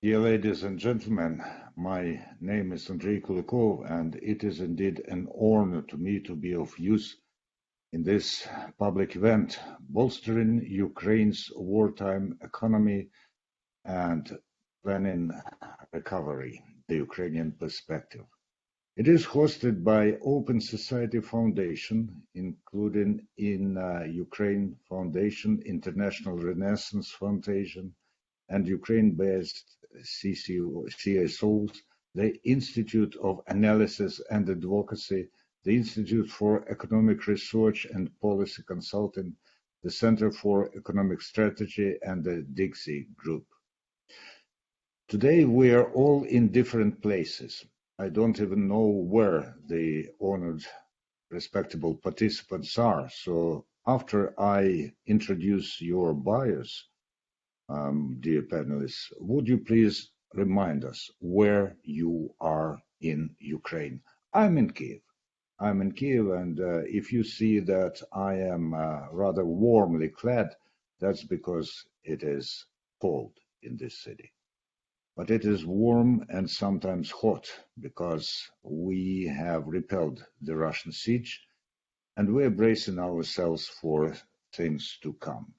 Dear ladies and gentlemen, my name is Andrei Kulikov, and it is indeed an honor to me to be of use in this public event, bolstering Ukraine's wartime economy and planning recovery, the Ukrainian perspective. It is hosted by Open Society Foundation, including in Ukraine Foundation, International Renaissance Foundation, and Ukraine-based CSOs, the Institute of Analysis and Advocacy, the Institute for Economic Research and Policy Consulting, the Center for Economic Strategy, and the Dixie Group. Today we are all in different places. I don't even know where the honored, respectable participants are. So after I introduce your bios, dear panelists, would you please remind us where you are in Ukraine? I'm in Kiev. And if you see that I am rather warmly clad, that's because it is cold in this city. But it is warm and sometimes hot because we have repelled the Russian siege and we're bracing ourselves for things to come.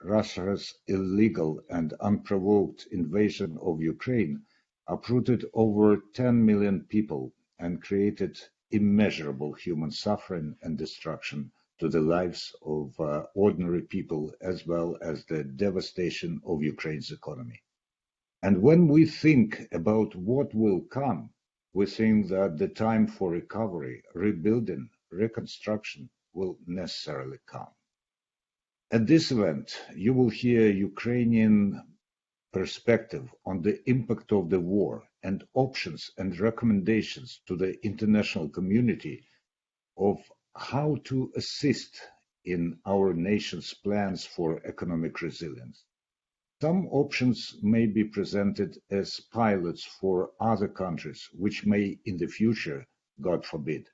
Russia's illegal and unprovoked invasion of Ukraine uprooted over 10 million people and created immeasurable human suffering and destruction to the lives of ordinary people, as well as the devastation of Ukraine's economy. And when we think about what will come, we think that the time for recovery, rebuilding, reconstruction will necessarily come. At this event, you will hear Ukrainian perspective on the impact of the war and options and recommendations to the international community of how to assist in our nation's plans for economic resilience. Some options may be presented as pilots for other countries which may in the future, God forbid,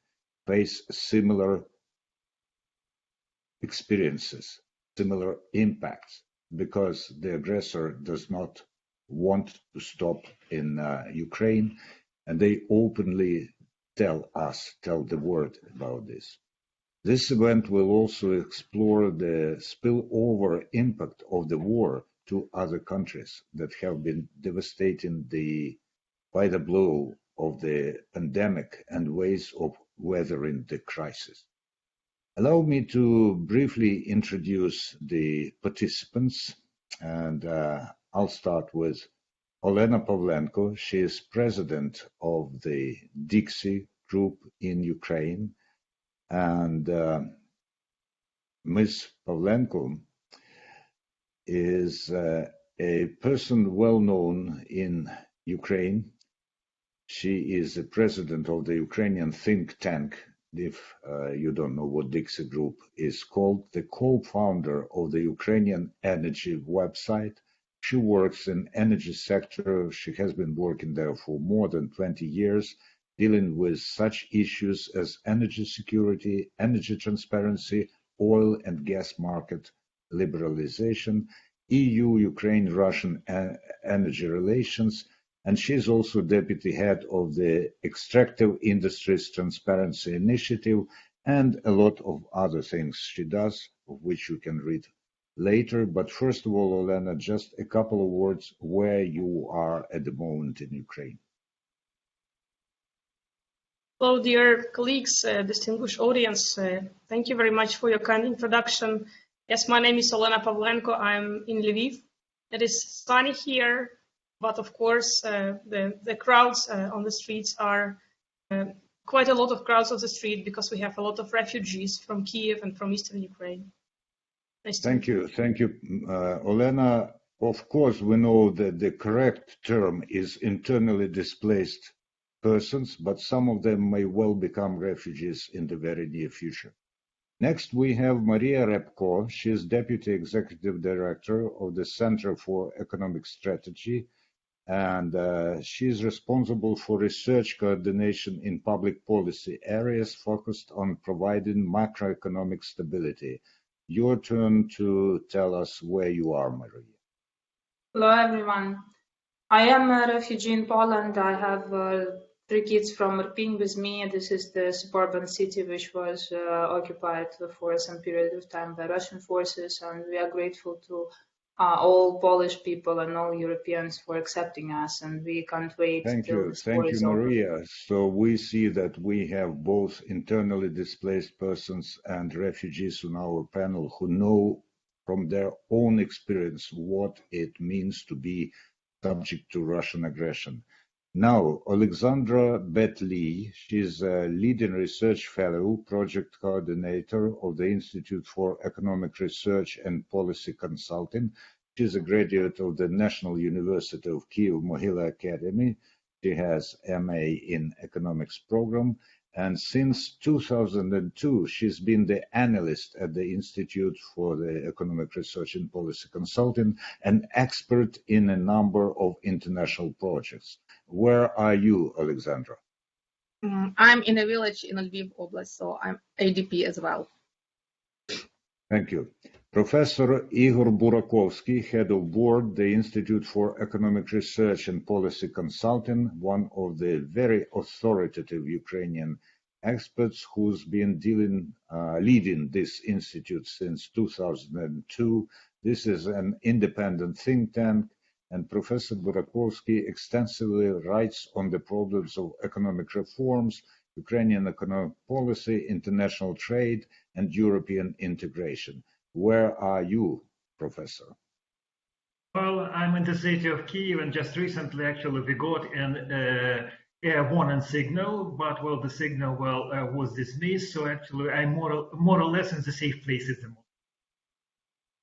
face similar experiences, similar impacts, because the aggressor does not want to stop in Ukraine, and they openly tell the world about this. This event will also explore the spillover impact of the war to other countries that have been devastated by the blow of the pandemic and ways of weathering the crisis. Allow me to briefly introduce the participants, and I'll start with Olena Pavlenko. She is president of the Dixie Group in Ukraine, and Ms. Pavlenko is a person well known in Ukraine. She is the president of the Ukrainian think tank. If you don't know what Dixie Group is called, the co-founder of the Ukrainian energy website. She works in energy sector. She has been working there for more than 20 years, dealing with such issues as energy security, energy transparency, oil and gas market liberalization, EU-Ukraine-Russian energy relations, and she's also deputy head of the Extractive Industries Transparency Initiative and a lot of other things she does, of which you can read later. But first of all, Olena, just a couple of words where you are at the moment in Ukraine. Hello, dear colleagues, distinguished audience. Thank you very much for your kind introduction. Yes, my name is Olena Pavlenko. I'm in Lviv. It is sunny here, but of course, the crowds on the streets are quite a lot of crowds on the street because we have a lot of refugees from Kiev and from Eastern Ukraine. Thank you. Olena, of course, we know that the correct term is internally displaced persons, but some of them may well become refugees in the very near future. Next, we have Maria Repko. She is Deputy Executive Director of the Center for Economic Strategy, and she is responsible for research coordination in public policy areas focused on providing macroeconomic stability. Your turn to tell us where you are, Maria. Hello, everyone. I am a refugee in Poland. I have 3 kids from Irpin with me. This is the suburban city which was occupied for some period of time by Russian forces, and we are grateful to all Polish people and all Europeans for accepting us, and we can't wait till this war Thank you, is over. Maria. So we see that we have both internally displaced persons and refugees on our panel who know from their own experience what it means to be subject to Russian aggression. Now, Alexandra Betli, she's a leading research fellow, project coordinator of the Institute for Economic Research and Policy Consulting. She's a graduate of the National University of Kyiv Mohyla Academy. She has MA in Economics program, and since 2002, she's been the analyst at the Institute for the Economic Research and Policy Consulting, an expert in a number of international projects. Where are you, Alexandra? I'm in a village in Lviv Oblast, so I'm ADP as well. Thank you. Professor Igor Burakovsky, head of board, the Institute for Economic Research and Policy Consulting, one of the very authoritative Ukrainian experts who's been leading this institute since 2002. This is an independent think tank, and Professor Burakovsky extensively writes on the problems of economic reforms, Ukrainian economic policy, international trade, and European integration. Where are you, Professor? Well, I'm in the city of Kyiv, and just recently, actually, we got an air warning signal, but well, the signal was dismissed. So actually, I'm more or less in the safe place at the moment.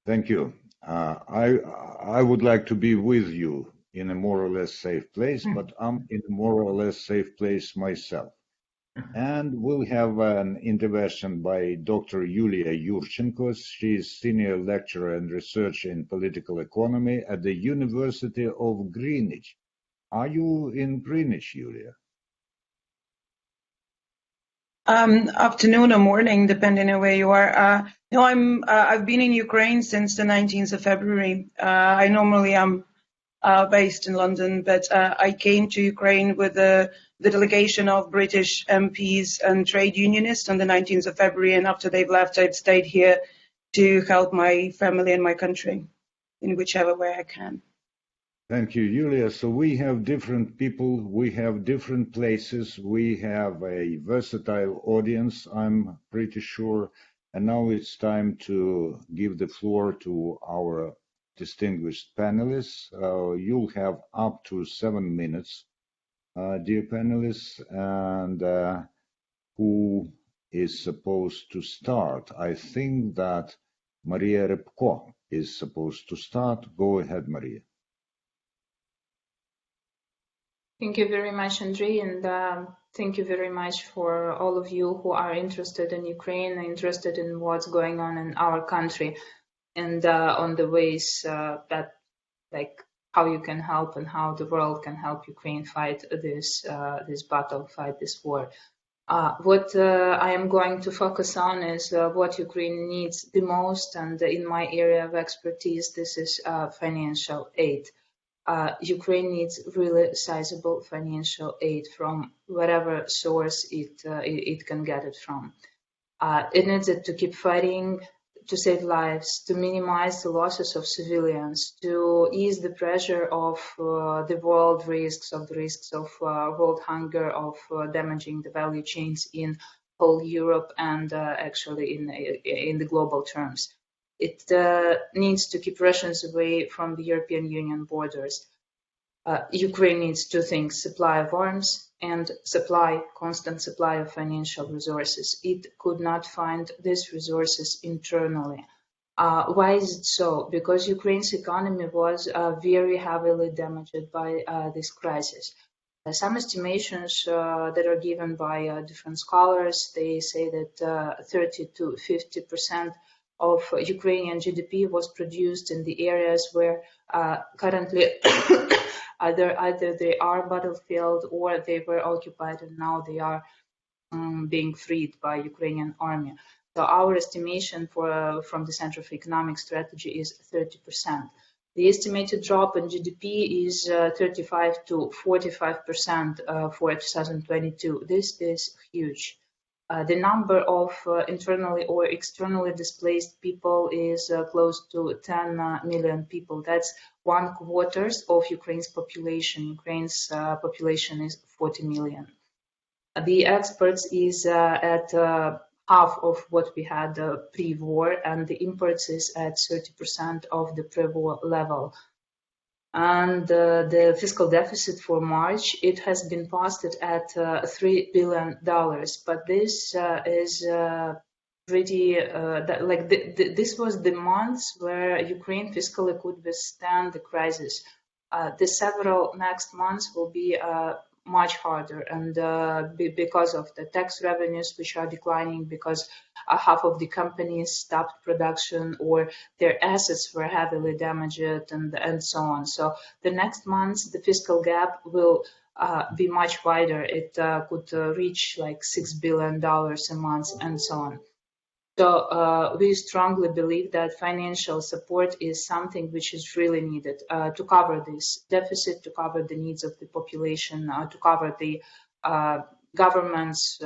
Thank you. I would like to be with you in a more or less safe place, but I'm in a more or less safe place myself. And we'll have an intervention by Dr. Yulia Yurchenko. She is senior lecturer and researcher in political economy at the University of Greenwich. Are you in Greenwich, Yulia? Afternoon or morning, depending on where you are. No, I've been in Ukraine since the 19th of February. I normally am based in London, but I came to Ukraine with the delegation of British MPs and trade unionists on the 19th of February, and after they've left, I've stayed here to help my family and my country in whichever way I can. Thank you, Yulia. So we have different people, we have different places, we have a versatile audience, I'm pretty sure. And now it's time to give the floor to our distinguished panelists. You'll have up to 7 minutes, dear panelists. And who is supposed to start? I think that Maria Repko is supposed to start. Go ahead, Maria. Thank you very much, Andrei, and thank you very much for all of you who are interested in Ukraine, interested in what's going on in our country, and on the ways that, like, how you can help and how the world can help Ukraine fight this battle, fight this war. What I am going to focus on is what Ukraine needs the most, and in my area of expertise, this is financial aid. Ukraine needs really sizable financial aid from whatever source it can get it from. It needs it to keep fighting, to save lives, to minimize the losses of civilians, to ease the pressure of the world risks, of world hunger, of damaging the value chains in whole Europe and actually in the global terms. It needs to keep Russians away from the European Union borders. Ukraine needs two things: supply of arms and constant supply of financial resources. It could not find these resources internally. Why is it so? Because Ukraine's economy was very heavily damaged by this crisis. Some estimations that are given by different scholars, they say that 30 to 50% of Ukrainian GDP was produced in the areas where currently either they are battlefield or they were occupied and now they are being freed by Ukrainian army. So our estimation from the Center for Economic Strategy is 30%. The estimated drop in GDP is 35 to 45% for 2022. This is huge. The number of internally or externally displaced people is close to 10 million people. That's 1/4 of Ukraine's population. Ukraine's population is 40 million. The exports is at half of what we had pre-war, and the imports is at 30% of the pre-war level. And the fiscal deficit for March, it has been posted at $3 billion, but this is pretty, this was the months where Ukraine fiscally could withstand the crisis. The several next months will be much harder, and because of the tax revenues which are declining, because half of the companies stopped production or their assets were heavily damaged, and so on. So the next months the fiscal gap will be much wider. It could reach like $6 billion a month and so on. So we strongly believe that financial support is something which is really needed to cover this deficit, to cover the needs of the population, to cover the government's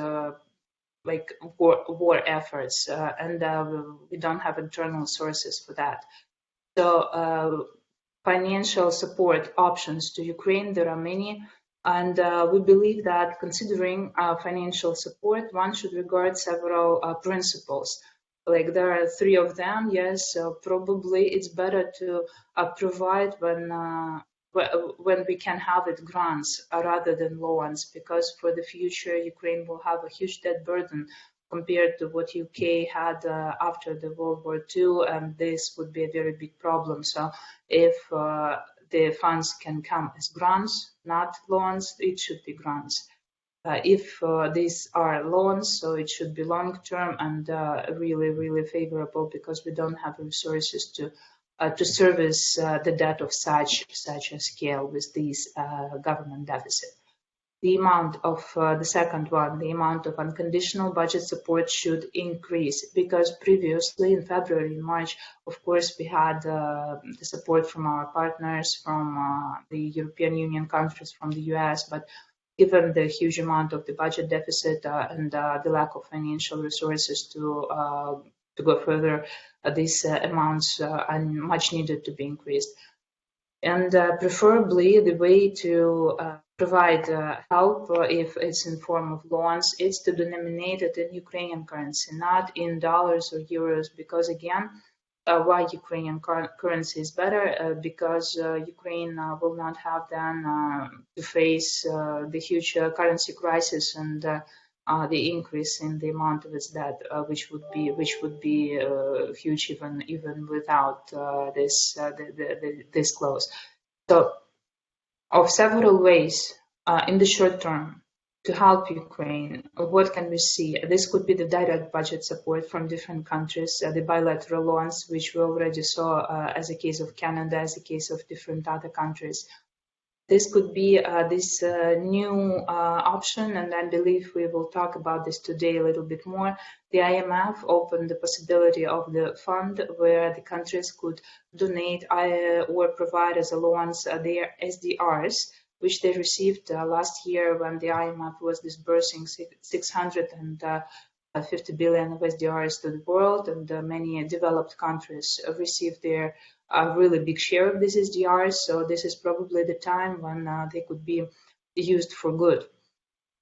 war efforts, and we don't have internal sources for that. So financial support options to Ukraine, there are many. And we believe that considering financial support, one should regard several principles. Like there are 3 of them. Yes, probably it's better to provide when we can have it grants rather than loans, because for the future Ukraine will have a huge debt burden compared to what UK had after the World War II, and this would be a very big problem. So if the funds can come as grants, not loans, it should be grants. If these are loans, so it should be long-term and really, really favorable, because we don't have resources to service the debt of such a scale with these government deficit. The amount of the second one, the amount of unconditional budget support should increase, because previously in February and March, of course, we had the support from our partners, from the European Union countries, from the US, but given the huge amount of the budget deficit and the lack of financial resources to go further, these amounts are much needed to be increased. And preferably the way to provide help, if it's in form of loans, is to denominate it in Ukrainian currency, not in dollars or euros, because again, why Ukrainian currency is better? Because Ukraine will not have then to face the huge currency crisis and the increase in the amount of its debt, which would be huge even without this clause. So, of several ways in the short term to help Ukraine, what can we see? This could be the direct budget support from different countries, the bilateral loans, which we already saw as a case of Canada, as a case of different other countries. This could be this new option, and I believe we will talk about this today a little bit more. The IMF opened the possibility of the fund where the countries could donate or provide as a loans their SDRs, which they received last year when the IMF was disbursing 650 billion of SDRs to the world, and many developed countries received their really big share of these SDRs. So this is probably the time when they could be used for good.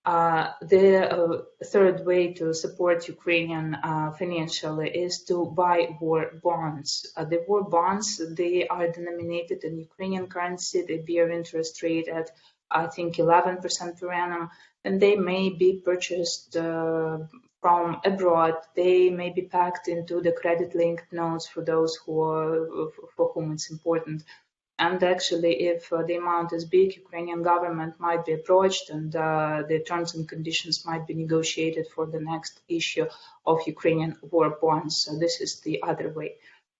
The third way to support Ukrainian financially is to buy war bonds. The war bonds, they are denominated in Ukrainian currency. They bear interest rate at, I think, 11% per annum, and they may be purchased from abroad. They may be packed into the credit-linked notes for those for whom it's important. And actually, if the amount is big, Ukrainian government might be approached, and the terms and conditions might be negotiated for the next issue of Ukrainian war bonds. So this is the other way.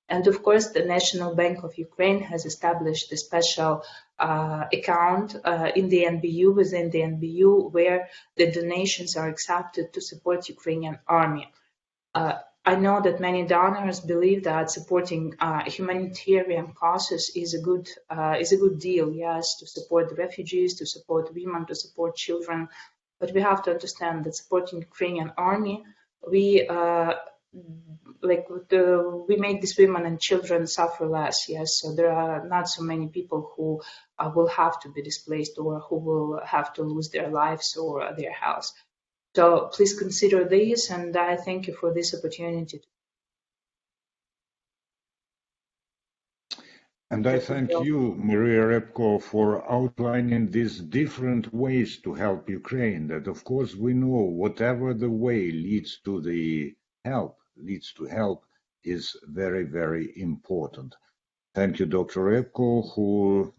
And of course, the National Bank of Ukraine has established a special account in the NBU, within the NBU, where the donations are accepted to support Ukrainian army. I know that many donors believe that supporting humanitarian causes is a good deal. Yes, to support the refugees, to support women, to support children, but we have to understand that supporting Ukrainian army, we make these women and children suffer less. Yes, so there are not so many people who will have to be displaced or who will have to lose their lives or their health. So please consider this, and I thank you for this opportunity. And I thank you, Maria Repko, for outlining these different ways to help Ukraine. That, of course, we know whatever the way leads to help is very, very important. Thank you, Dr. Repko, who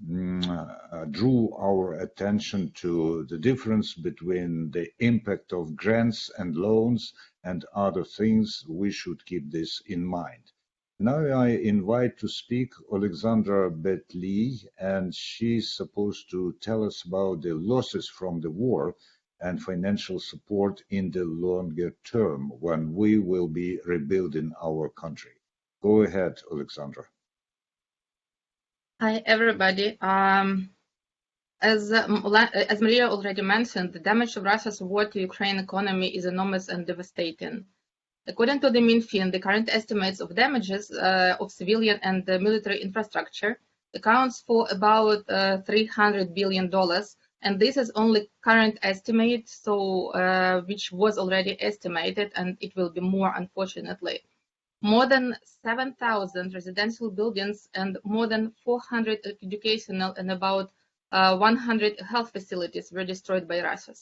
drew our attention to the difference between the impact of grants and loans and other things. We should keep this in mind. Now I invite to speak Alexandra Betli, and she's supposed to tell us about the losses from the war and financial support in the longer term when we will be rebuilding our country. Go ahead, Alexandra. Hi, everybody. As Maria already mentioned, the damage of Russia's war to Ukraine economy is enormous and devastating. According to the Minfin, the current estimates of damages of civilian and military infrastructure accounts for about $300 billion, and this is only current estimate, so which was already estimated, and it will be more, unfortunately. More than 7,000 residential buildings and more than 400 educational and about 100 health facilities were destroyed by Russia.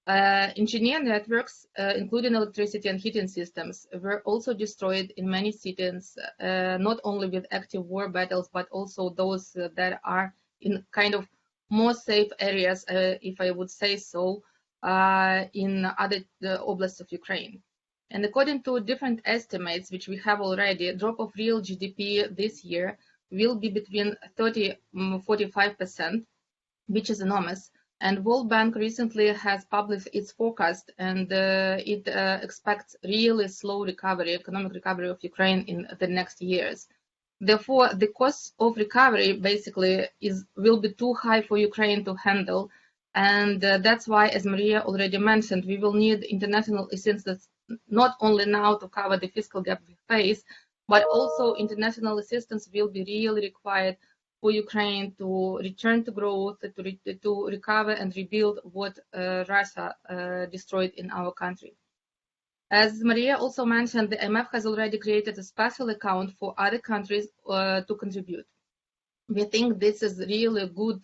Engineer networks, including electricity and heating systems, were also destroyed in many cities, not only with active war battles, but also those that are in kind of more safe areas, if I would say so, in other oblasts of Ukraine. And according to different estimates, which we have already, a drop of real GDP this year will be between 30–45%, which is enormous. And World Bank recently has published its forecast, and it expects really slow recovery, economic recovery of Ukraine in the next years. Therefore, the cost of recovery basically will be too high for Ukraine to handle. And that's why, as Maria already mentioned, we will need international assistance not only now to cover the fiscal gap we face, but also international assistance will be really required for Ukraine to return to growth, to recover and rebuild what Russia destroyed in our country. As Maria also mentioned, the IMF has already created a special account for other countries to contribute. We think this is really a good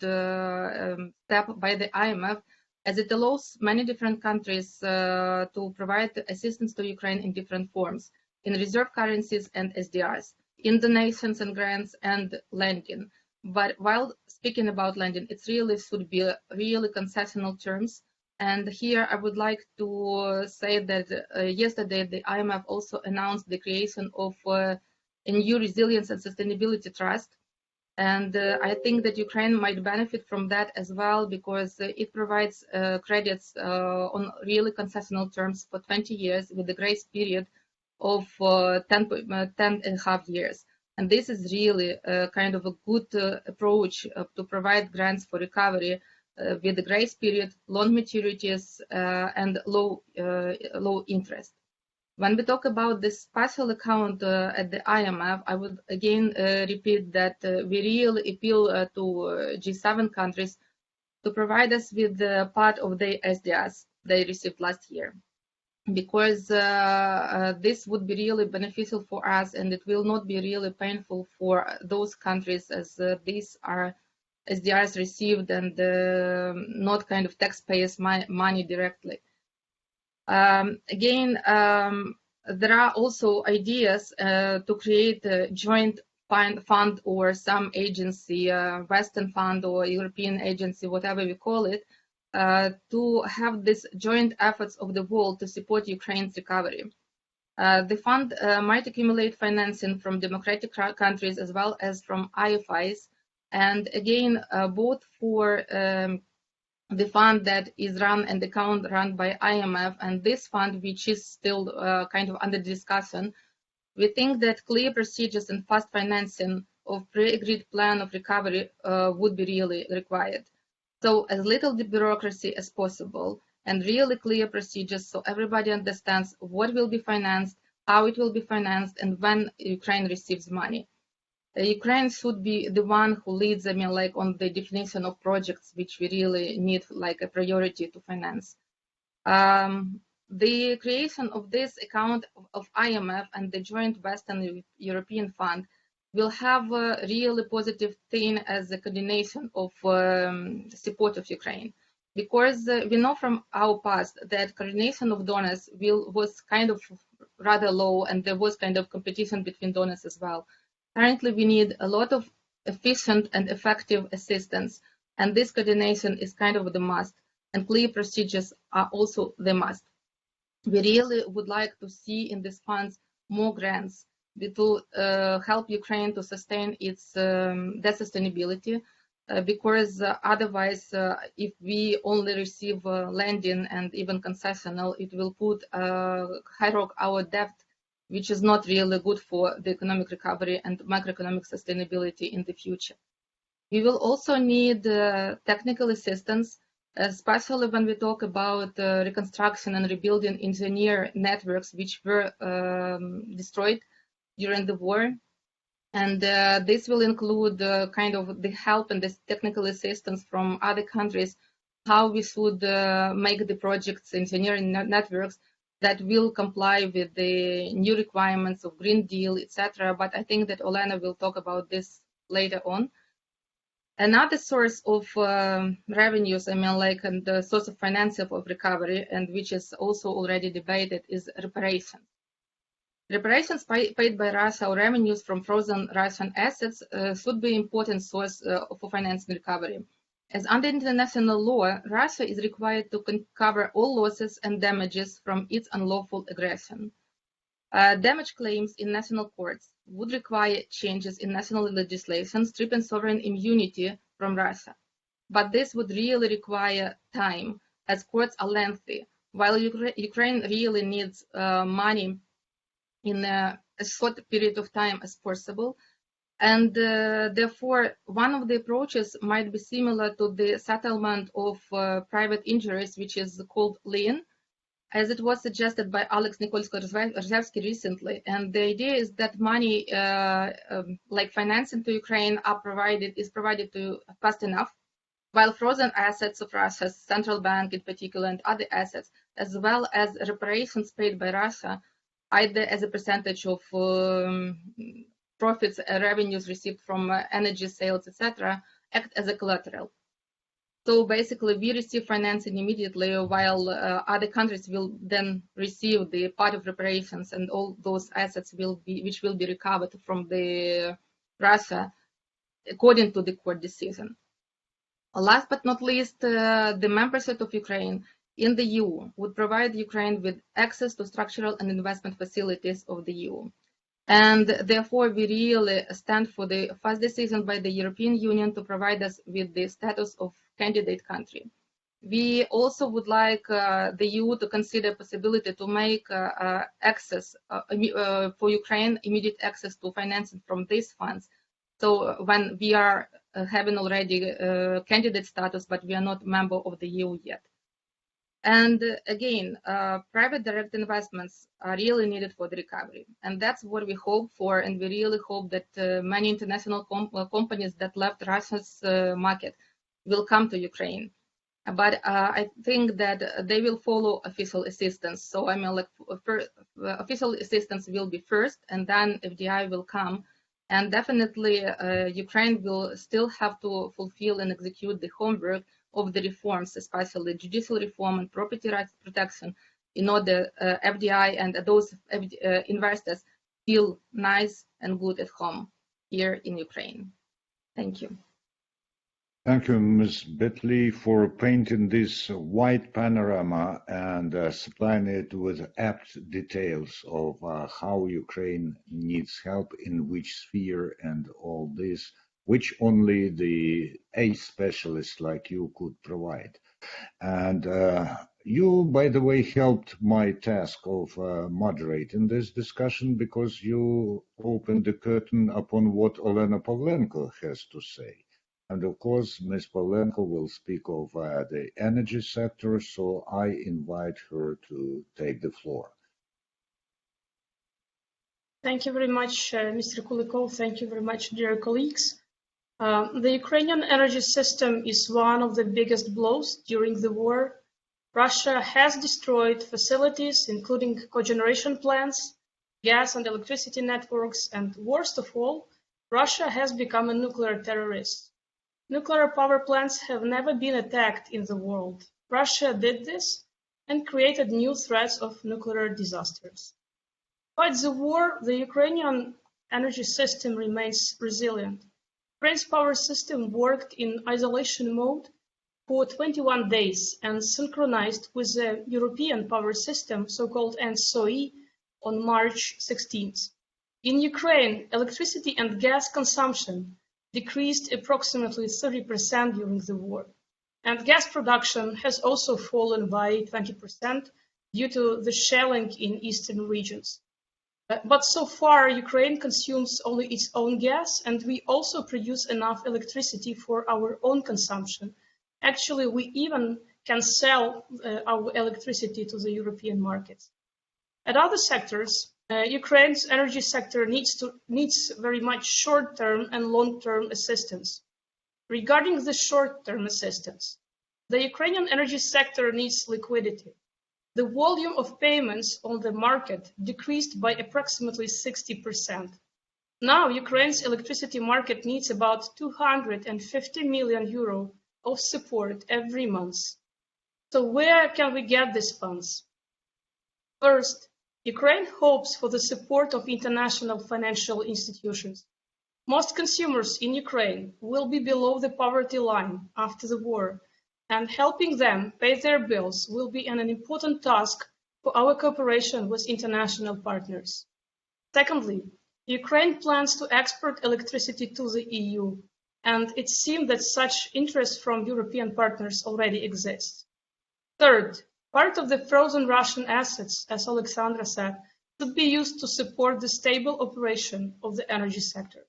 step by the IMF, as it allows many different countries to provide assistance to Ukraine in different forms, in reserve currencies and SDRs, in donations and grants and lending. But while speaking about lending, it really should be really concessional terms. And here I would like to say that yesterday the IMF also announced the creation of a new resilience and sustainability trust. And I think that Ukraine might benefit from that as well, because it provides credits on really concessional terms for 20 years with a grace period of 10.5 years. And this is really kind of a good approach to provide grants for recovery with the grace period, long maturities, and low interest. When we talk about this special account at the IMF, I would again repeat that we really appeal to G7 countries to provide us with part of the SDRs they received last year, because this would be really beneficial for us, and it will not be really painful for those countries, as these are SDRs received and not kind of taxpayers' money directly. Again, there are also ideas to create a joint fund or some agency, Western fund or European agency, whatever we call it, to have this joint efforts of the world to support Ukraine's recovery. The fund might accumulate financing from democratic countries as well as from IFIs, and again, both for the fund that is run and the account run by IMF, and this fund, which is still kind of under discussion, we think that clear procedures and fast financing of pre-agreed plan of recovery would be really required. So as little bureaucracy as possible and really clear procedures so everybody understands what will be financed, how it will be financed, and when Ukraine receives money. Ukraine should be the one who leads, like on the definition of projects which we really need like a priority to finance. The creation of this account of IMF and the joint Western European Fund will have a really positive thing as a coordination of support of Ukraine. Because we know from our past that coordination of donors was kind of rather low, and there was kind of competition between donors as well. Currently, we need a lot of efficient and effective assistance, and this coordination is kind of the must, and clear procedures are also the must. We really would like to see in these funds more grants to help Ukraine to sustain its debt sustainability, because otherwise, if we only receive lending and even concessional, it will put high rock our debt, which is not really good for the economic recovery and macroeconomic sustainability in the future. We will also need technical assistance, especially when we talk about reconstruction and rebuilding engineer networks which were destroyed during the war. And this will include kind of the help and the technical assistance from other countries, how we should make the projects, engineering networks that will comply with the new requirements of Green Deal, etc. But I think that Olena will talk about this later on. Another source of revenues, and the source of financing of recovery, and which is also already debated, is reparations. Reparations paid by Russia or revenues from frozen Russian assets should be an important source for financing recovery. As under international law, Russia is required to cover all losses and damages from its unlawful aggression. Damage claims in national courts would require changes in national legislation stripping sovereign immunity from Russia. But this would really require time, as courts are lengthy, while Ukraine really needs money in a short period of time as possible. And therefore, one of the approaches might be similar to the settlement of private injuries, which is called lien, as it was suggested by Alex Nikolsko-Rzhevsky recently. And the idea is that money, like financing to Ukraine, is provided to fast enough, while frozen assets of Russia's central bank in particular and other assets, as well as reparations paid by Russia, either as a percentage of profits, revenues received from energy sales, etc., act as a collateral. So basically, we receive financing immediately, while other countries will then receive the part of reparations, and all those assets which will be recovered from the Russia, according to the court decision. Last but not least, the membership of Ukraine in the EU would provide Ukraine with access to structural and investment facilities of the EU. And therefore, we really stand for the fast decision by the European Union to provide us with the status of candidate country. We also would like the EU to consider possibility to make access for Ukraine, immediate access to financing from these funds. So when we are having already candidate status, but we are not a member of the EU yet. And again, private direct investments are really needed for the recovery. And that's what we hope for. And we really hope that many international companies that left Russia's market will come to Ukraine. But I think that they will follow official assistance. So official assistance will be first, and then FDI will come. And definitely Ukraine will still have to fulfill and execute the homework of the reforms, especially judicial reform and property rights protection, in order FDI and those investors feel nice and good at home here in Ukraine. Thank you. Thank you, Ms. Bitley, for painting this wide panorama and supplying it with apt details of how Ukraine needs help in which sphere and all this, which only a specialist like you could provide. And you, by the way, helped my task of moderating this discussion because you opened the curtain upon what Olena Pavlenko has to say. And of course, Ms. Pavlenko will speak of the energy sector, so I invite her to take the floor. Thank you very much, Mr. Kulikov. Thank you very much, dear colleagues. The Ukrainian energy system is one of the biggest blows during the war. Russia has destroyed facilities, including cogeneration plants, gas and electricity networks, and worst of all, Russia has become a nuclear terrorist. Nuclear power plants have never been attacked in the world. Russia did this and created new threats of nuclear disasters. Despite the war, the Ukrainian energy system remains resilient. Ukraine's power system worked in isolation mode for 21 days and synchronized with the European power system, so-called ENTSO-E, on March 16th. In Ukraine, electricity and gas consumption decreased approximately 30% during the war, and gas production has also fallen by 20% due to the shelling in eastern regions. But so far, Ukraine consumes only its own gas, and we also produce enough electricity for our own consumption. Actually, we even can sell our electricity to the European markets. At other sectors, Ukraine's energy sector needs very much short-term and long-term assistance. Regarding the short-term assistance, the Ukrainian energy sector needs liquidity. The volume of payments on the market decreased by approximately 60%. Now, Ukraine's electricity market needs about 250 million euro of support every month. So where can we get these funds? First, Ukraine hopes for the support of international financial institutions. Most consumers in Ukraine will be below the poverty line after the war, and helping them pay their bills will be an important task for our cooperation with international partners. Secondly, Ukraine plans to export electricity to the EU, and it seems that such interest from European partners already exists. Third, part of the frozen Russian assets, as Alexandra said, should be used to support the stable operation of the energy sector.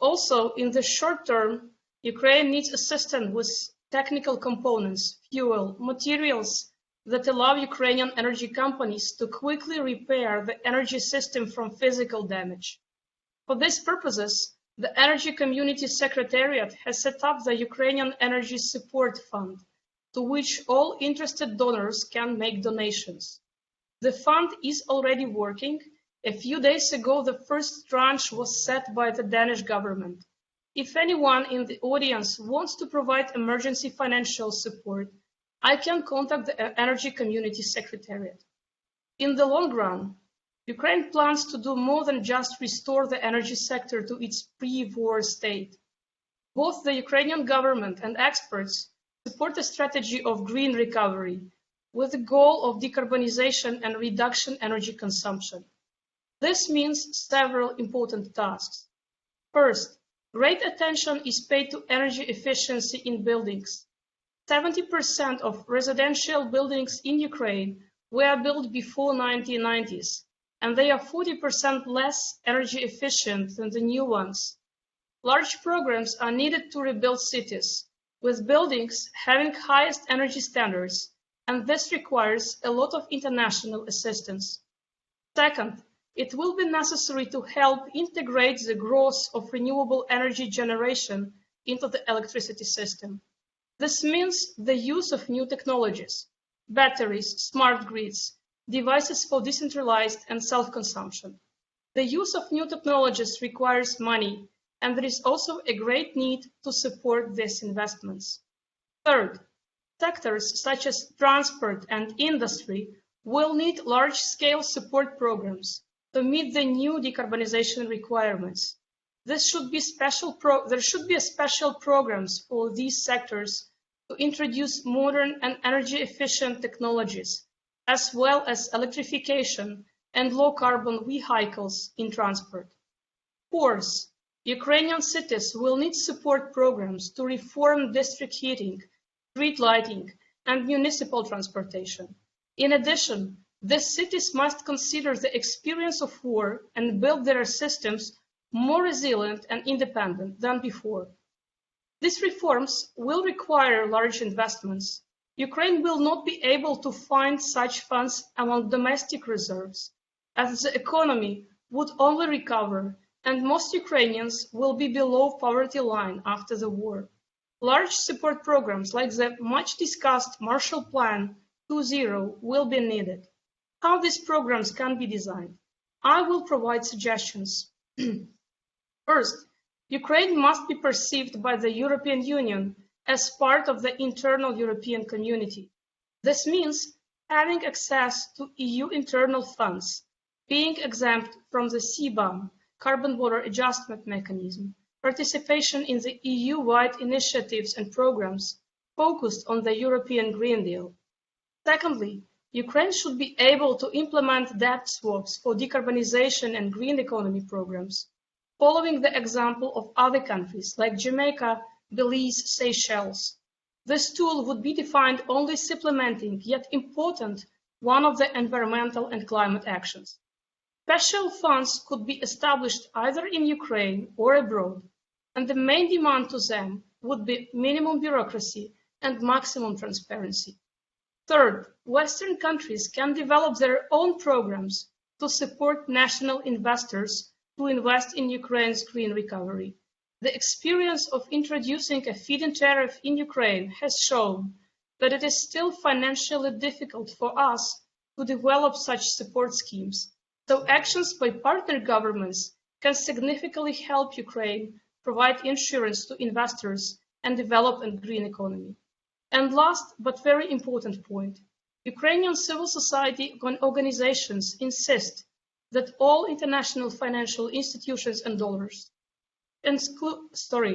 Also, in the short term, Ukraine needs assistance with technical components, fuel, materials that allow Ukrainian energy companies to quickly repair the energy system from physical damage. For these purposes, the Energy Community Secretariat has set up the Ukrainian Energy Support Fund, to which all interested donors can make donations. The fund is already working. A few days ago, the first tranche was set by the Danish government. If anyone in the audience wants to provide emergency financial support, I can contact the Energy Community Secretariat. In the long run, Ukraine plans to do more than just restore the energy sector to its pre-war state. Both the Ukrainian government and experts support a strategy of green recovery with the goal of decarbonization and reduction energy consumption. This means several important tasks. First, great attention is paid to energy efficiency in buildings. 70% of residential buildings in Ukraine were built before 1990s, and they are 40% less energy efficient than the new ones. Large programs are needed to rebuild cities, with buildings having highest energy standards, and this requires a lot of international assistance. Second, it will be necessary to help integrate the growth of renewable energy generation into the electricity system. This means the use of new technologies, batteries, smart grids, devices for decentralized and self-consumption. The use of new technologies requires money, and there is also a great need to support these investments. Third, sectors such as transport and industry will need large-scale support programs to meet the new decarbonization requirements. There should be special programs for these sectors to introduce modern and energy-efficient technologies, as well as electrification and low-carbon vehicles in transport. Fourth, Ukrainian cities will need support programs to reform district heating, street lighting, and municipal transportation. In addition, the cities must consider the experience of war and build their systems more resilient and independent than before. These reforms will require large investments. Ukraine will not be able to find such funds among domestic reserves, as the economy would only recover and most Ukrainians will be below poverty line after the war. Large support programs like the much-discussed Marshall Plan 2.0 will be needed. How these programs can be designed? I will provide suggestions. First, Ukraine must be perceived by the European Union as part of the internal European community. This means having access to EU internal funds, being exempt from the CBAM, Carbon Border Adjustment Mechanism, participation in the EU-wide initiatives and programs focused on the European Green Deal. Secondly, Ukraine should be able to implement debt swaps for decarbonization and green economy programs, following the example of other countries like Jamaica, Belize, Seychelles. This tool would be defined only supplementing, yet important, one of the environmental and climate actions. Special funds could be established either in Ukraine or abroad, and the main demand to them would be minimum bureaucracy and maximum transparency. Third, Western countries can develop their own programs to support national investors to invest in Ukraine's green recovery. The experience of introducing a feed-in tariff in Ukraine has shown that it is still financially difficult for us to develop such support schemes, so actions by partner governments can significantly help Ukraine provide insurance to investors and develop a green economy. And last but very important point, Ukrainian civil society organizations insist that all international financial institutions and dollars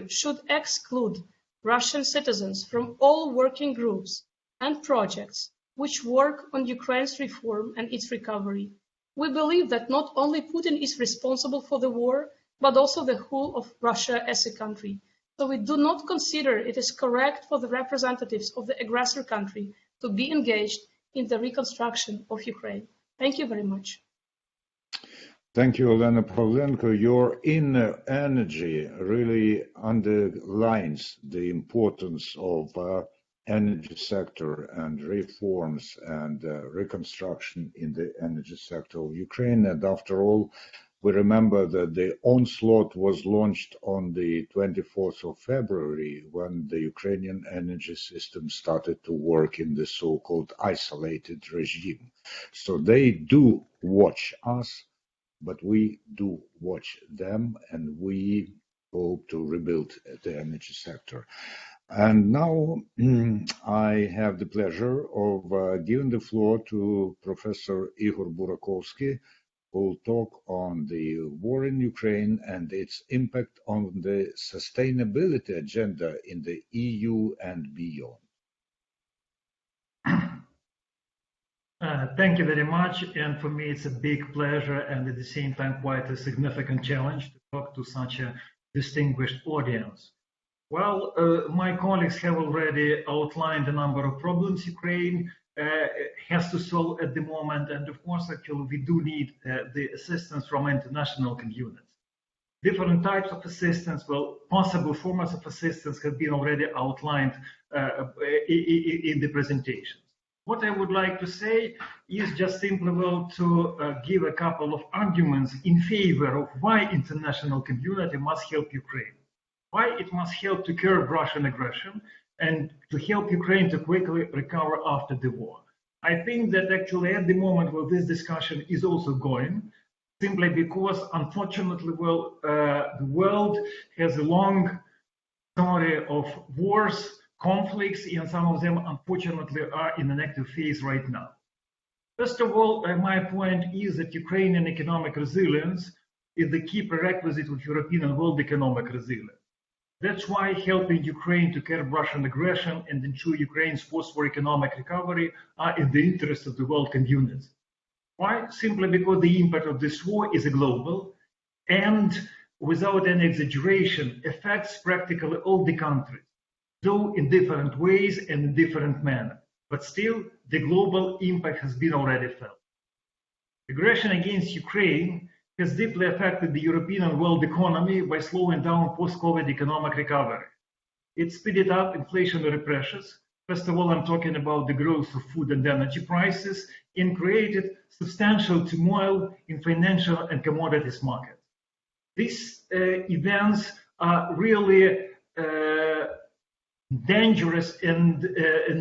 should exclude Russian citizens from all working groups and projects which work on Ukraine's reform and its recovery. We believe that not only Putin is responsible for the war, but also the whole of Russia as a country. So we do not consider it is correct for the representatives of the aggressor country to be engaged in the reconstruction of Ukraine. Thank you very much. Thank you, Elena Pavlenko. Your inner energy really underlines the importance of energy sector and reforms and reconstruction in the energy sector of Ukraine. And after all, we remember that the onslaught was launched on the 24th of February when the Ukrainian energy system started to work in the so-called isolated regime. So they do watch us, but we do watch them, and we hope to rebuild the energy sector. And now I have the pleasure of giving the floor to Professor Igor Burakovsky, who will talk on the war in Ukraine and its impact on the sustainability agenda in the EU and beyond. Thank you very much. And for me, it's a big pleasure and at the same time quite a significant challenge to talk to such a distinguished audience. Well, my colleagues have already outlined a number of problems Ukraine has to solve at the moment. And of course, actually, we do need the assistance from international communities. Different types of assistance, well, possible forms of assistance have been already outlined in the presentation. What I would like to say is just simply to give a couple of arguments in favor of why international community must help Ukraine, why it must help to curb Russian aggression and to help Ukraine to quickly recover after the war. I think that actually at the moment where this discussion is also going, simply because unfortunately, well, the world has a long story of wars, conflicts, and some of them unfortunately are in an active phase right now. First of all, my point is that Ukrainian economic resilience is the key prerequisite of European and world economic resilience. That's why helping Ukraine to curb Russian aggression and ensure Ukraine's post-war economic recovery are in the interest of the world community. Why? Simply because the impact of this war is global and, without any exaggeration, affects practically all the countries, though in different ways and in different manner. but still the global impact has been already felt. Aggression against Ukraine has deeply affected the European and world economy by slowing down post-COVID economic recovery. It speeded up inflationary pressures. First of all, I'm talking about the growth of food and energy prices, and created substantial turmoil in financial and commodities markets. These events are really dangerous and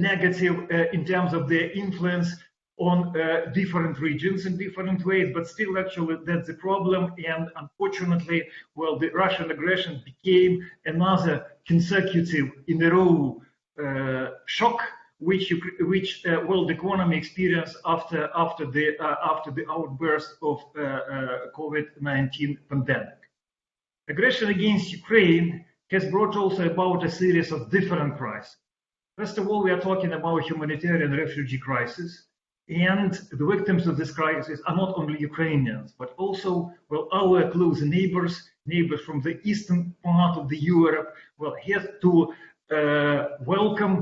negative in terms of their influence on different regions in different ways, but still actually that's the problem. And unfortunately, well, the Russian aggression became another consecutive in a row shock which world economy experienced after the outburst of COVID-19 pandemic. Aggression against Ukraine has brought also about a series of different crises. First of all, we are talking about humanitarian refugee crisis, and the victims of this crisis are not only Ukrainians, but also, well, our close neighbors from the eastern part of the Europe, well, have to welcome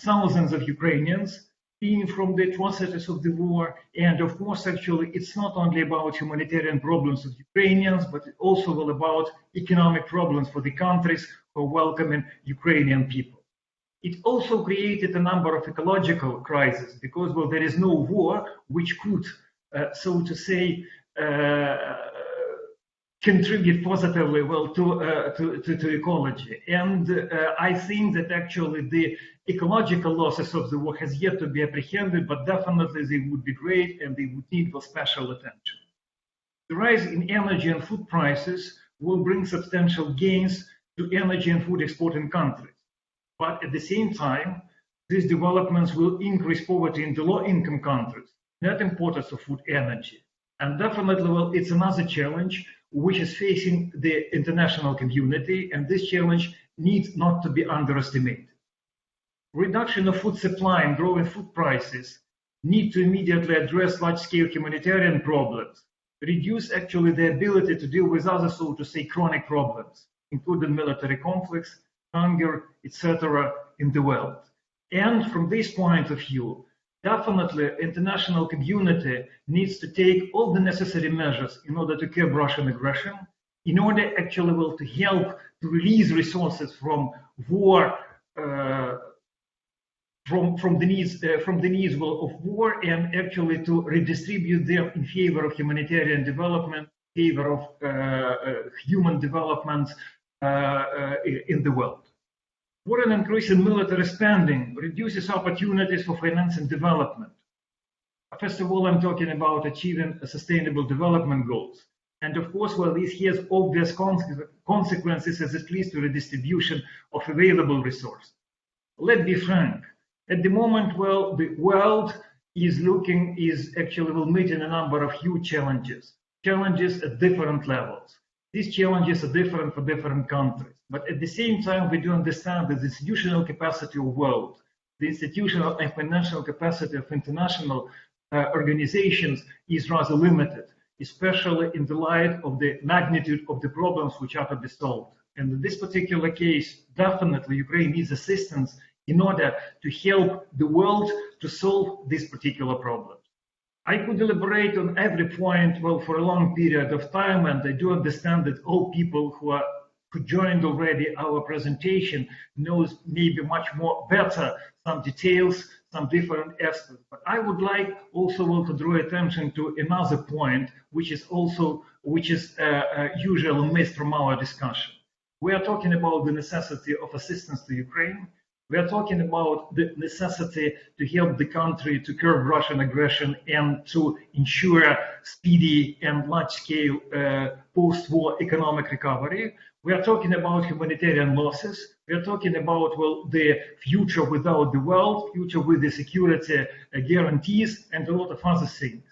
thousands of Ukrainians fleeing from the atrocities of the war. And of course, actually, it's not only about humanitarian problems of Ukrainians, but also well about economic problems for the countries who are welcoming Ukrainian people. It also created a number of ecological crises because, well, there is no war which could, so to say, contribute positively, well, to ecology. And I think that actually the ecological losses of the war has yet to be apprehended, but definitely they would be great and they would need special attention. The rise in energy and food prices will bring substantial gains to energy and food exporting countries. But at the same time, these developments will increase poverty in the low-income countries, net importers of food energy. And definitely, well, it's another challenge which is facing the international community, and this challenge needs not to be underestimated. Reduction of food supply and growing food prices need to immediately address large-scale humanitarian problems, reduce actually the ability to deal with other, so to say, chronic problems, including military conflicts, hunger, etc. in the world. And from this point of view, definitely international community needs to take all the necessary measures in order to curb Russian aggression, in order actually well to help to release resources from war, from the needs well, of war, and actually to redistribute them in favor of humanitarian development, in favor of human development in the world. War and increasing military spending reduces opportunities for financing development. First of all, I'm talking about achieving sustainable development goals. And of course, well, this has obvious consequences as it leads to redistribution of available resources. Let's be frank. At the moment, well, the world is actually meeting a number of huge challenges at different levels. These challenges are different for different countries. But at the same time, we do understand that the institutional capacity of the world, the institutional and financial capacity of international organizations is rather limited, especially in the light of the magnitude of the problems which are to be solved. And in this particular case, definitely Ukraine needs assistance in order to help the world to solve this particular problem. I could elaborate on every point, well, for a long period of time, and I do understand that all people who joined already our presentation knows maybe much more better some details, some different aspects. But I would like also to draw attention to another point, which is usually missed from our discussion. We are talking about the necessity of assistance to Ukraine. We are talking about the necessity to help the country to curb Russian aggression and to ensure speedy and large-scale post-war economic recovery. We are talking about humanitarian losses. We are talking about, well, the future without the world, future with the security guarantees, and a lot of other things.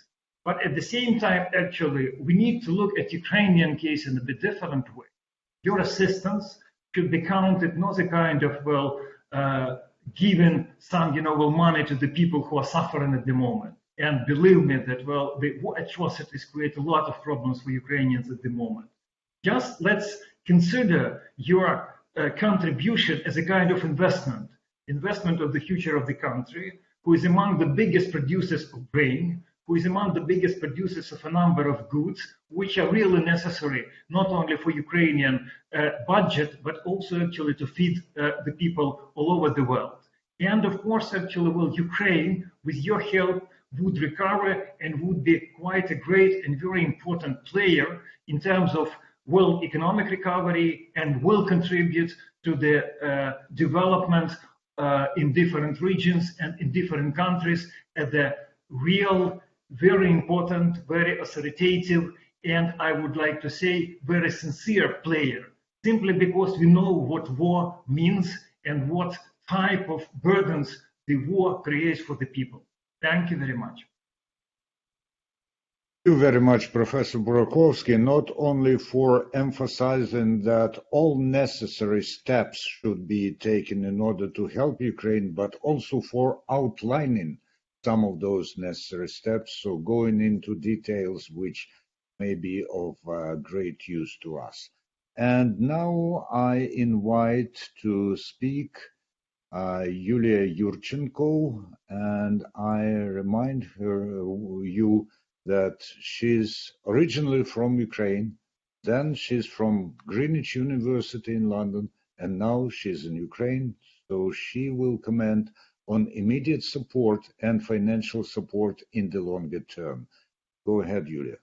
But at the same time, actually, we need to look at Ukrainian case in a bit different way. Your assistance should be counted not a kind of, well, giving some, money to the people who are suffering at the moment. And believe me that, well, the war atrocities create a lot of problems for Ukrainians at the moment. Just let's consider your contribution as a kind of investment of the future of the country. who is among the biggest producers of grain, who is among the biggest producers of a number of goods, which are really necessary, not only for Ukrainian budget, but also actually to feed the people all over the world. And of course, actually, well, Ukraine, with your help, would recover and would be quite a great and very important player in terms of world economic recovery and will contribute to the development in different regions and in different countries as a real, very important, very authoritative, and I would like to say very sincere player, simply because we know what war means and what type of burdens the war creates for the people. Thank you very much. Thank you very much, Professor Burakovsky, not only for emphasizing that all necessary steps should be taken in order to help Ukraine, but also for outlining some of those necessary steps, so going into details which may be of great use to us. And now I invite to speak Yulia Yurchenko, and I remind you that she's originally from Ukraine, then she's from Greenwich University in London, and now she's in Ukraine, so she will comment on immediate support and financial support in the longer term. Go ahead, Yulia.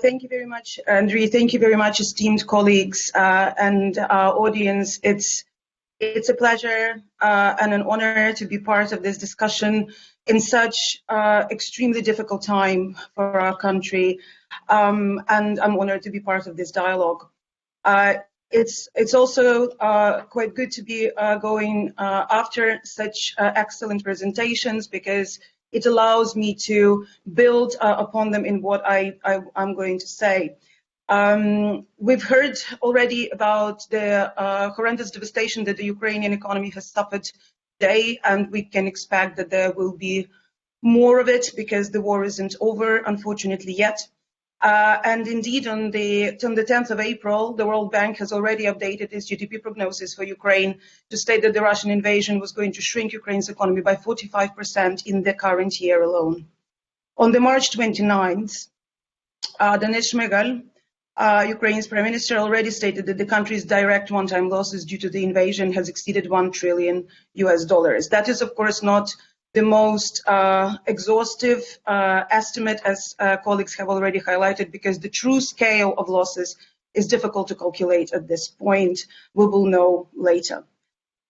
Thank you very much, Andriy. Thank you very much, esteemed colleagues and audience. It's a pleasure and an honor to be part of this discussion in such extremely difficult time for our country, and I'm honored to be part of this dialogue. It's also quite good to be going after such excellent presentations, because it allows me to build upon them in what I'm going to say. We've heard already about the horrendous devastation that the Ukrainian economy has suffered today, and we can expect that there will be more of it because the war isn't over, unfortunately, yet. And indeed, on the 10th of April, the World Bank has already updated its GDP prognosis for Ukraine to state that the Russian invasion was going to shrink Ukraine's economy by 45% in the current year alone. On the March 29th, Denis Shmyhal, Ukraine's prime minister, already stated that the country's direct one-time losses due to the invasion has exceeded $1 trillion. That is, of course, not the most exhaustive estimate, as colleagues have already highlighted, because the true scale of losses is difficult to calculate at this point. We will know later.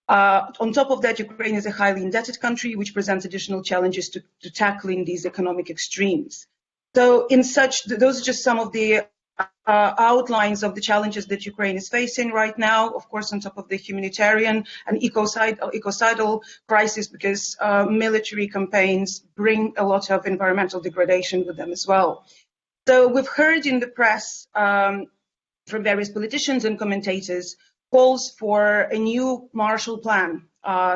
On top of that, Ukraine is a highly indebted country, which presents additional challenges to tackling these economic extremes. So those are just some of the outlines of the challenges that Ukraine is facing right now, of course, on top of the humanitarian and ecocidal crisis, because military campaigns bring a lot of environmental degradation with them as well. So we've heard in the press from various politicians and commentators calls for a new Marshall Plan,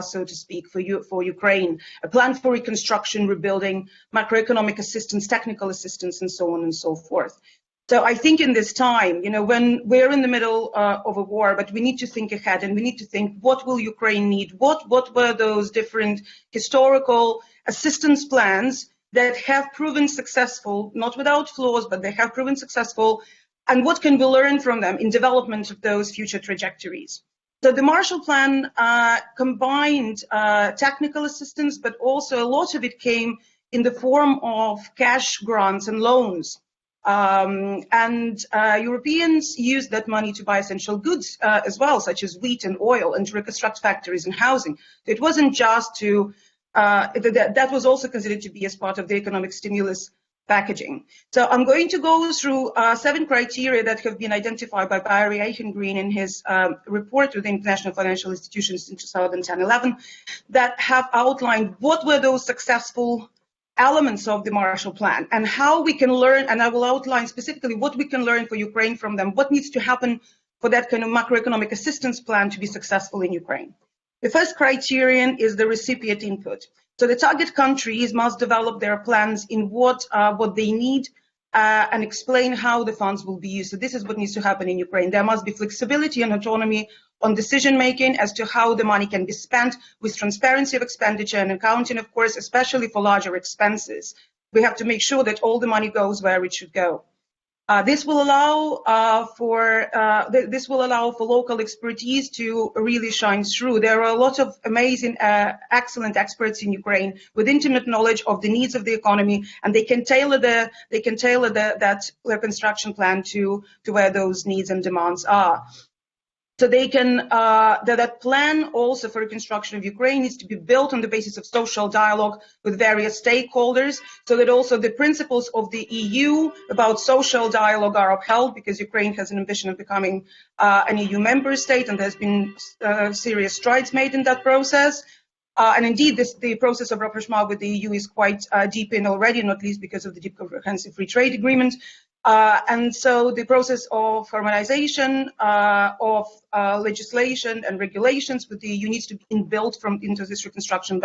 so to speak, for Ukraine, a plan for reconstruction, rebuilding, macroeconomic assistance, technical assistance, and so on and so forth. So I think in this time, when we're in the middle of a war, but we need to think ahead, and we need to think, what will Ukraine need? What were those different historical assistance plans that have proven successful, not without flaws, but they have proven successful, and what can we learn from them in development of those future trajectories? So the Marshall Plan combined technical assistance, but also a lot of it came in the form of cash grants and loans. Europeans used that money to buy essential goods as well, such as wheat and oil, and to reconstruct factories and housing. It wasn't just to, that was also considered to be as part of the economic stimulus packaging. So I'm going to go through 7 criteria that have been identified by Barry Eichengreen in his report to the International Financial Institutions in 2010-11 that have outlined what were those successful elements of the Marshall Plan and how we can learn, and I will outline specifically what we can learn for Ukraine from them, what needs to happen for that kind of macroeconomic assistance plan to be successful in Ukraine. The first criterion is the recipient input. So the target countries must develop their plans in what they need and explain how the funds will be used. So this is what needs to happen in Ukraine. There must be flexibility and autonomy on decision making as to how the money can be spent, with transparency of expenditure and accounting, of course, especially for larger expenses. We have to make sure that all the money goes where it should go. This will allow for local expertise to really shine through. There are a lot of amazing, excellent experts in Ukraine with intimate knowledge of the needs of the economy, and they can tailor that reconstruction plan to where those needs and demands are. So they can that plan also for reconstruction of Ukraine needs to be built on the basis of social dialogue with various stakeholders, so that also the principles of the EU about social dialogue are upheld, because Ukraine has an ambition of becoming an EU member state, and there's been serious strides made in that process. And indeed, the process of rapprochement with the EU is quite deep in already, not least because of the deep comprehensive free trade agreement. And so the process of harmonization of legislation and regulations with the EU needs to be inbuilt into this reconstruction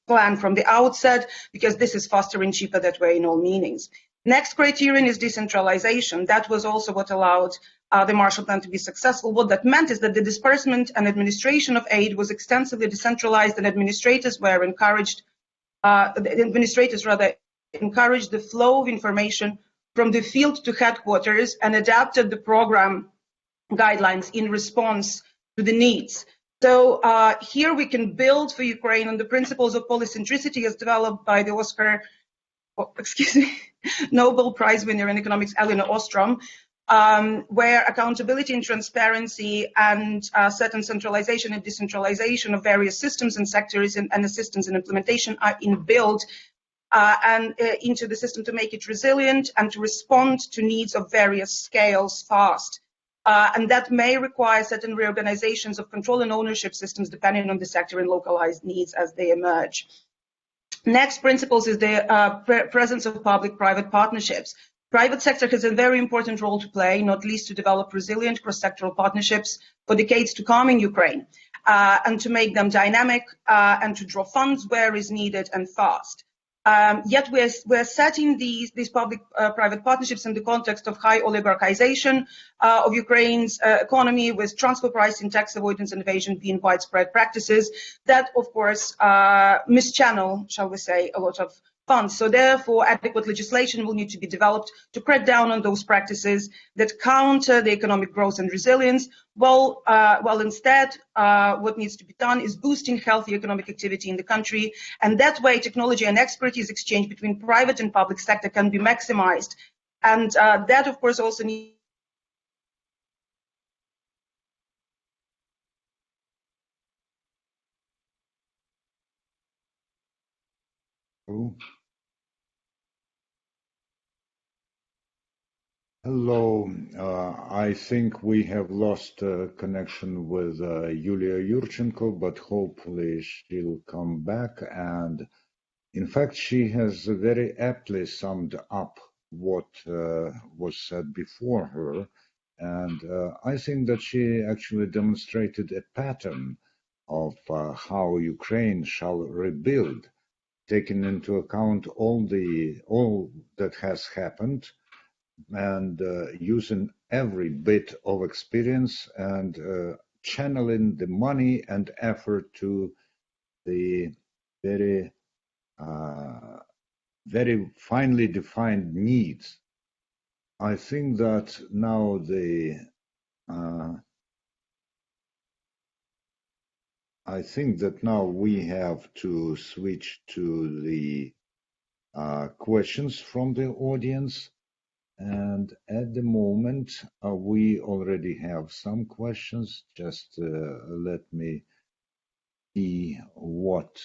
plan from the outset, because this is faster and cheaper that way in all meanings. Next criterion is decentralization. That was also what allowed the Marshall Plan to be successful. What that meant is that the disbursement and administration of aid was extensively decentralized, and administrators were encouraged, encouraged the flow of information from the field to headquarters and adapted the program guidelines in response to the needs. So here we can build for Ukraine on the principles of polycentricity as developed by the Nobel Prize winner in economics, Elinor Ostrom, where accountability and transparency and certain centralization and decentralization of various systems and sectors and assistance and implementation are inbuilt into the system to make it resilient and to respond to needs of various scales fast. And that may require certain reorganizations of control and ownership systems depending on the sector and localized needs as they emerge. Next principles is the presence of public-private partnerships. Private sector has a very important role to play, not least to develop resilient cross-sectoral partnerships for decades to come in Ukraine, and to make them dynamic and to draw funds where is needed and fast. Yet we're setting these public-private partnerships in the context of high oligarchization of Ukraine's economy, with transfer pricing, tax avoidance and evasion being widespread practices that, of course, mischannel, shall we say, a lot of funds. So therefore, adequate legislation will need to be developed to crack down on those practices that counter the economic growth and resilience, while instead what needs to be done is boosting healthy economic activity in the country. And that way, technology and expertise exchange between private and public sector can be maximized. And that, of course, also needs Hello, I think we have lost connection with Yulia Yurchenko, but hopefully she'll come back. And in fact, she has very aptly summed up what was said before her. And I think that she actually demonstrated a pattern of how Ukraine shall rebuild, taking into account all that has happened, and using every bit of experience and channeling the money and effort to the very finely defined needs. I think that now we have to switch to the questions from the audience. And at the moment, we already have some questions. Just let me see what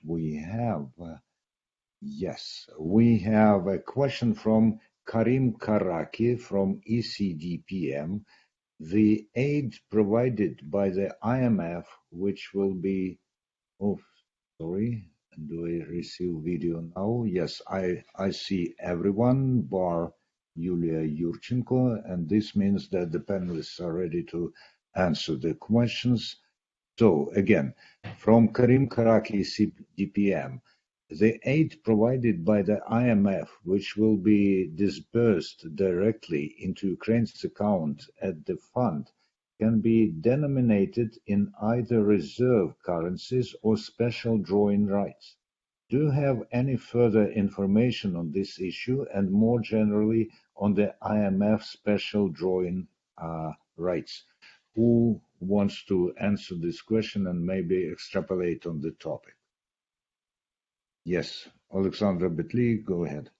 we have. Yes, we have a question from Karim Karaki from ECDPM. The aid provided by the IMF, which will be, do I receive video now? Yes, I see everyone bar Yulia Yurchenko, and this means that the panelists are ready to answer the questions. So again, from Karim Karaki, CDPM, the aid provided by the IMF, which will be disbursed directly into Ukraine's account at the fund, can be denominated in either reserve currencies or special drawing rights. Do you have any further information on this issue and more generally on the IMF special drawing rights? Who wants to answer this question and maybe extrapolate on the topic? Yes, Alexandra Betli, go ahead.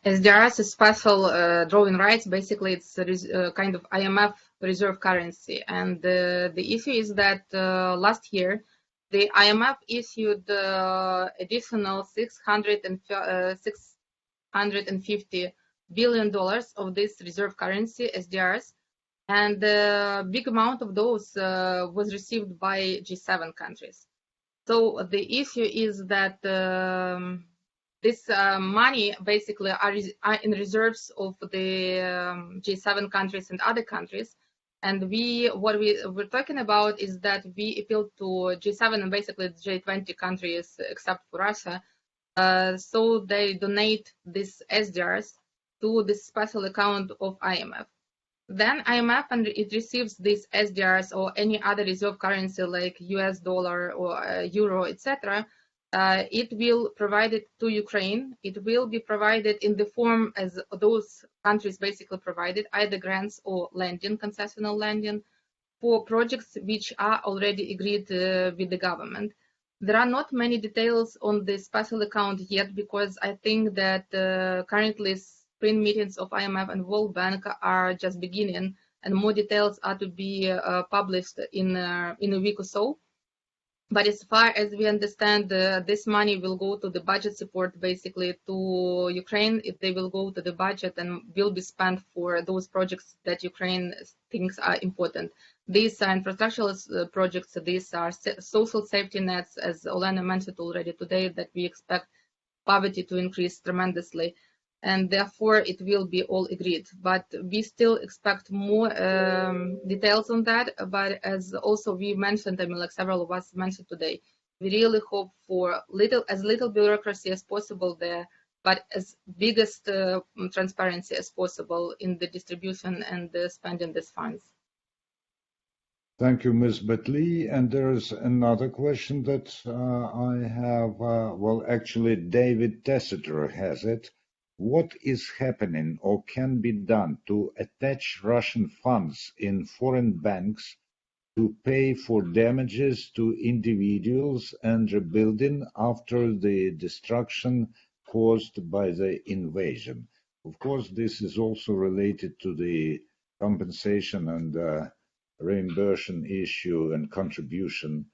SDRs is special drawing rights. Basically, it's a kind of IMF reserve currency. And the issue is that last year, the IMF issued additional $650 billion of this reserve currency, SDRs. And a big amount of those was received by G7 countries. So the issue is that this money basically are in reserves of the G7 countries and other countries. And what we're talking about is that we appeal to G7 and basically G20 countries except for Russia. So they donate these SDRs to this special account of IMF. Then IMF, and it receives these SDRs or any other reserve currency like US dollar or euro, etc. It will provide it to Ukraine. It will be provided in the form as those countries basically provided, either grants or lending, concessional lending, for projects which are already agreed with the government. There are not many details on the special account yet because I think that currently spring meetings of IMF and World Bank are just beginning and more details are to be published in a week or so. But as far as we understand, this money will go to the budget support, basically to Ukraine. If they will go to the budget and will be spent for those projects that Ukraine thinks are important. These are infrastructural projects. These are social safety nets, as Olena mentioned already today, that we expect poverty to increase tremendously. And therefore it will be all agreed. But we still expect more details on that. But as also we mentioned, I mean, like several of us mentioned today, we really hope for as little bureaucracy as possible there, but as biggest transparency as possible in the distribution and the spending these funds. Thank you, Ms. Betli. And there's another question that I have. Well, actually, David Tessiter has it. What is happening or can be done to attach Russian funds in foreign banks to pay for damages to individuals and rebuilding after the destruction caused by the invasion? Of course, this is also related to the compensation and reimbursement issue and contribution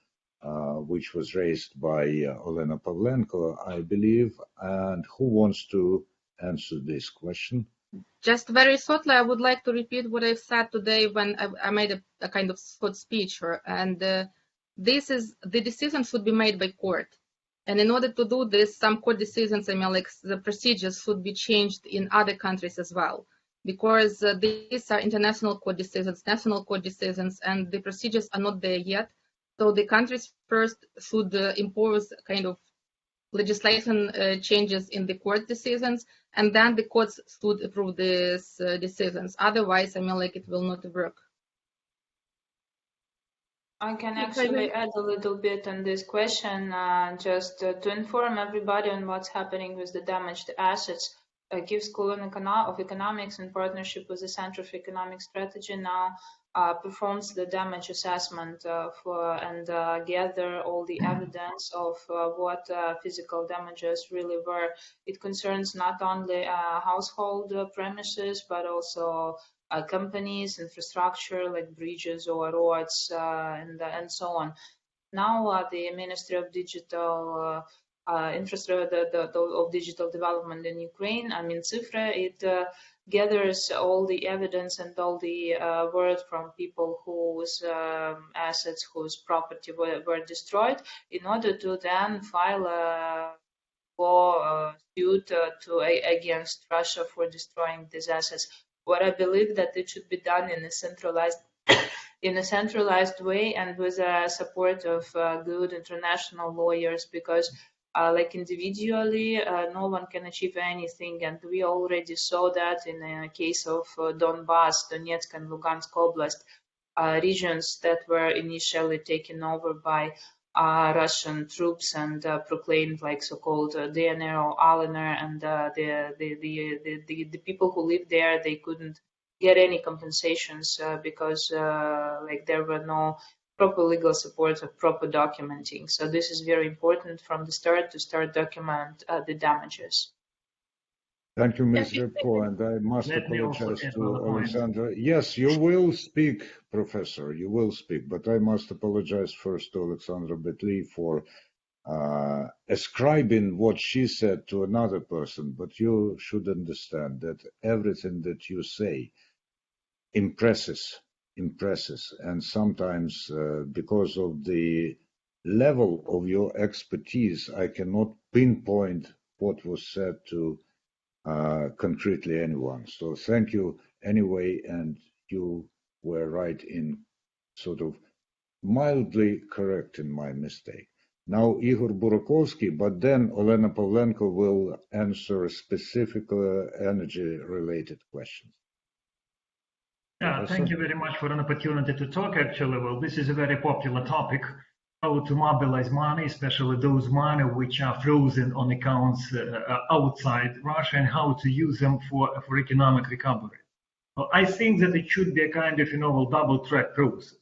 which was raised by Olena Pavlenko, I believe. And who wants to answer this question? Just very shortly, I would like to repeat what I've said today when I made a kind of short speech. And this is the decision should be made by court. And in order to do this, some court decisions, I mean, like the procedures should be changed in other countries as well, because these are international court decisions, national court decisions, and the procedures are not there yet. So the countries first should impose kind of legislation changes in the court decisions, and then the courts should approve these decisions. Otherwise, I mean, like it will not work. I can actually add a little bit on this question, just to inform everybody on what's happening with the damaged assets. Kyiv School of Economics, in partnership with the Center for Economic Strategy, now performs the damage assessment and gather all the evidence of what physical damages really were. It concerns not only household premises, but also companies, infrastructure like bridges or roads, and so on. Now the Ministry of Digital Infrastructure of Digital Development in Ukraine, I mean Cifra, it gathers all the evidence and all the word from people whose assets, whose property were destroyed, in order to then file a suit against Russia for destroying these assets. What I believe that it should be done in a centralized way and with the support of good international lawyers, because like individually, no one can achieve anything, and we already saw that in the case of Donbass, Donetsk and Lugansk Oblast, regions that were initially taken over by Russian troops and proclaimed like so-called DNR or LNR, and the people who lived there, they couldn't get any compensations because like there were no proper legal support or proper documenting. So this is very important from the start to start document the damages. Thank you, Ms. Repko, and I must apologize to Alexandra. Yes, you will speak, Professor, you will speak, but I must apologize first to Alexandra Betli for ascribing what she said to another person, but you should understand that everything that you say impresses, and sometimes because of the level of your expertise, I cannot pinpoint what was said to concretely anyone. So thank you anyway, and you were right in sort of mildly correcting my mistake. Now Igor Burakovsky, but then Olena Pavlenko will answer specific energy-related questions. Yeah, thank you very much for an opportunity to talk. Actually, well, this is a very popular topic, how to mobilize money, especially those money which are frozen on accounts outside Russia, and how to use them for economic recovery. Well, I think that it should be a kind of, double-track process.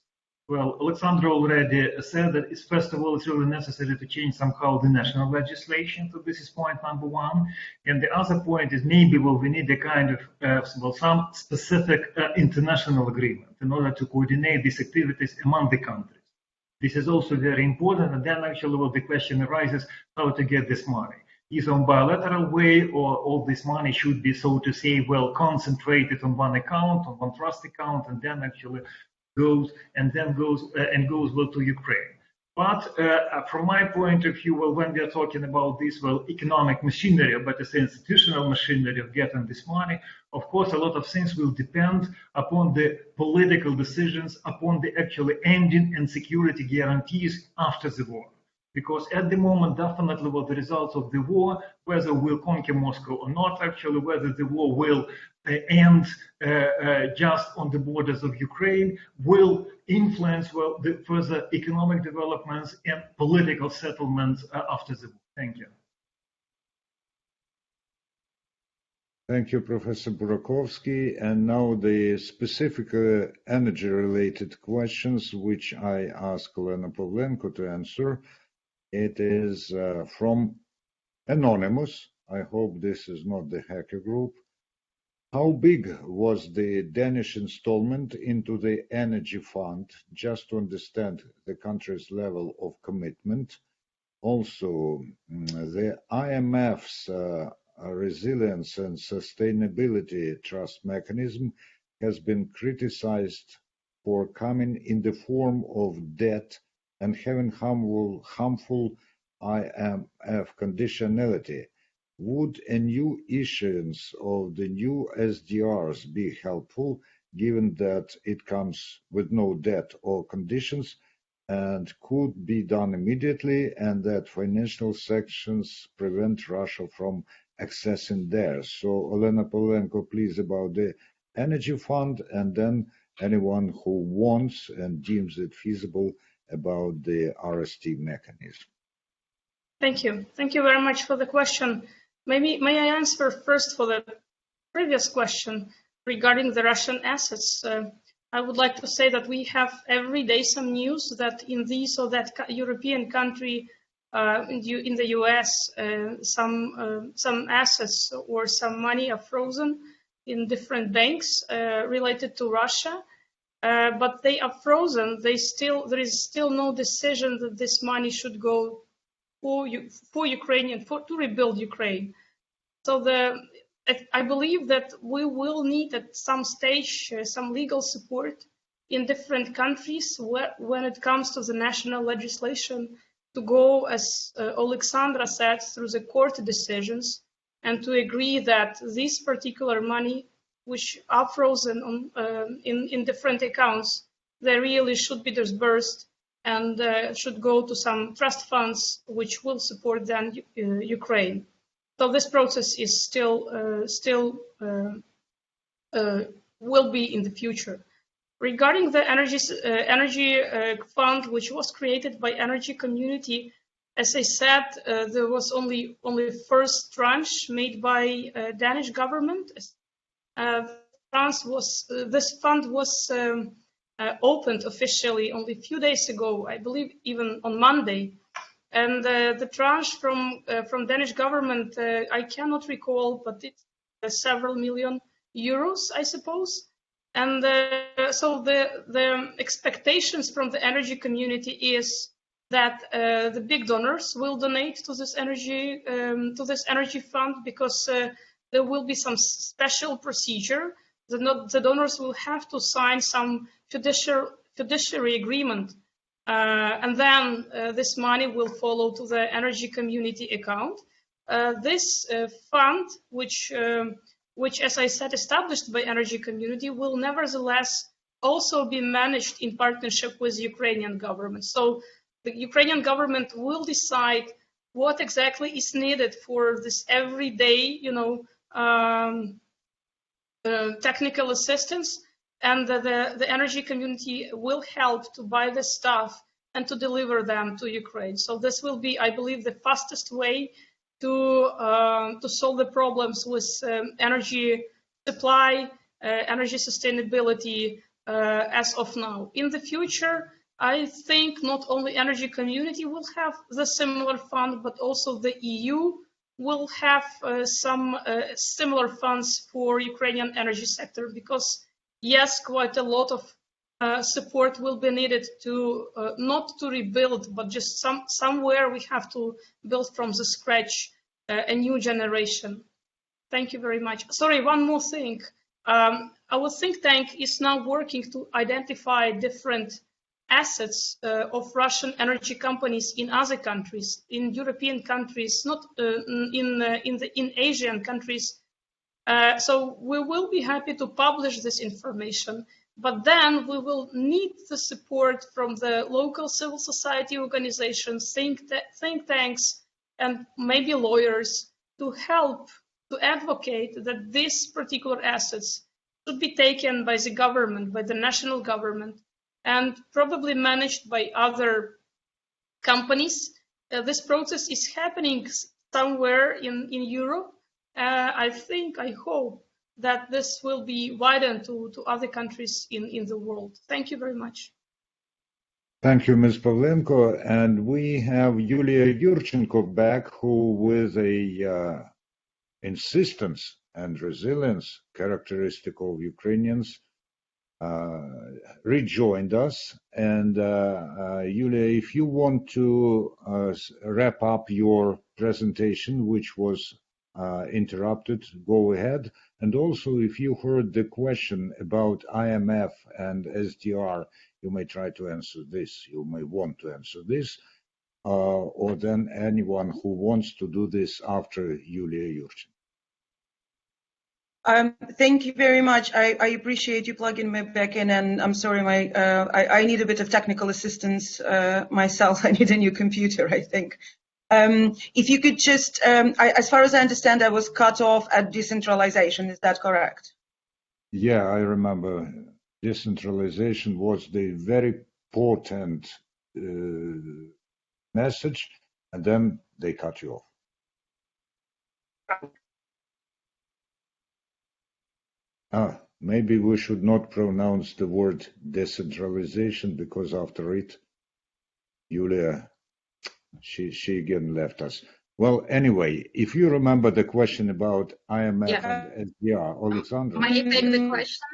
Well, Alexandra already said that first of all, it's really necessary to change somehow the national legislation. So this is point number one. And the other point is maybe, well, we need a kind of, some specific international agreement in order to coordinate these activities among the countries. This is also very important. And then actually, well, the question arises how to get this money. Either on bilateral way, or all this money should be, so to say, well, concentrated on one account, on one trust account, and then actually goes well to Ukraine. But from my point of view, well, when we are talking about this, well, economic machinery, but it's institutional machinery of getting this money, of course, a lot of things will depend upon the political decisions, upon the actually ending and security guarantees after the war. Because at the moment, definitely, well, the results of the war, whether we'll conquer Moscow or not, actually, whether the war will end just on the borders of Ukraine, will influence, well, the further economic developments and political settlements after the war. Thank you. Thank you, Professor Burakovsky. And now the specific energy-related questions, which I ask Olena Pavlenko to answer. It is from Anonymous. I hope this is not the hacker group. How big was the Danish installment into the energy fund, just to understand the country's level of commitment? Also, the IMF's resilience and sustainability trust mechanism has been criticized for coming in the form of debt and having harmful IMF conditionality. Would a new issuance of the new SDRs be helpful, given that it comes with no debt or conditions and could be done immediately, and that financial sanctions prevent Russia from accessing theirs? So, Olena Pavlenko, please, about the energy fund, and then anyone who wants and deems it feasible about the RST mechanism. Thank you. Thank you very much for the question. May I answer first for the previous question regarding the Russian assets? I would like to say that we have every day some news that in this or that European country, in the US, some assets or some money are frozen in different banks related to Russia. But they are frozen. There is still no decision that this money should go for Ukrainian, to rebuild Ukraine. So I believe that we will need at some stage some legal support in different countries when it comes to the national legislation to go, as Alexandra said, through the court decisions and to agree that this particular money, which are frozen in different accounts, they really should be disbursed and should go to some trust funds which will support then Ukraine. So this process is still will be in the future. Regarding the energy fund, which was created by energy community, as I said, there was only first tranche made by Danish government. This fund was opened officially only a few days ago, I believe even on Monday. And the tranche from Danish government, I cannot recall, but it's several million euros, I suppose. And so the expectations from the energy community is that the big donors will donate to this energy fund, because there will be some special procedure. The donors will have to sign some fiduciary agreement, and then this money will follow to the energy community account. This fund, which, as I said, established by energy community, will nevertheless also be managed in partnership with Ukrainian government. So the Ukrainian government will decide what exactly is needed for this everyday, technical assistance, and the energy community will help to buy the stuff and to deliver them to Ukraine. So this will be, I believe, the fastest way to solve the problems with energy supply, energy sustainability as of now. In the future, I think not only energy community will have the similar fund, but also the EU will have some similar funds for Ukrainian energy sector, because yes, quite a lot of support will be needed to not to rebuild, but just somewhere we have to build from the scratch a new generation. Thank you very much. Sorry, one more thing. Our think tank is now working to identify different assets of Russian energy companies in other countries, in European countries, not in Asian countries. So we will be happy to publish this information, but then we will need the support from the local civil society organizations, think tanks, and maybe lawyers to help to advocate that these particular assets should be taken by the government, by the national government, and probably managed by other companies. This process is happening somewhere in Europe. I hope that this will be widened to other countries in the world. Thank you very much. Thank you, Ms. Pavlenko. And we have Yulia Yurchenko back, who, with a insistence and resilience characteristic of Ukrainians, rejoined us. And Yulia, if you want to wrap up your presentation, which was interrupted, go ahead. And also, if you heard the question about IMF and SDR, you may try to answer this. You may want to answer this, or then anyone who wants to do this after Yulia Yurchenko. Thank you very much. I appreciate you plugging me back in, and I'm sorry, I need a bit of technical assistance myself. I need a new computer, I think. If you could just, as far as I understand, I was cut off at decentralization. Is that correct? Yeah, I remember. Decentralization was the very important message, and then they cut you off. Maybe we should not pronounce the word decentralization, because after it, Yulia, she again left us. Well, anyway, if you remember the question about IMF and SDR, Alexandra. May I take the question?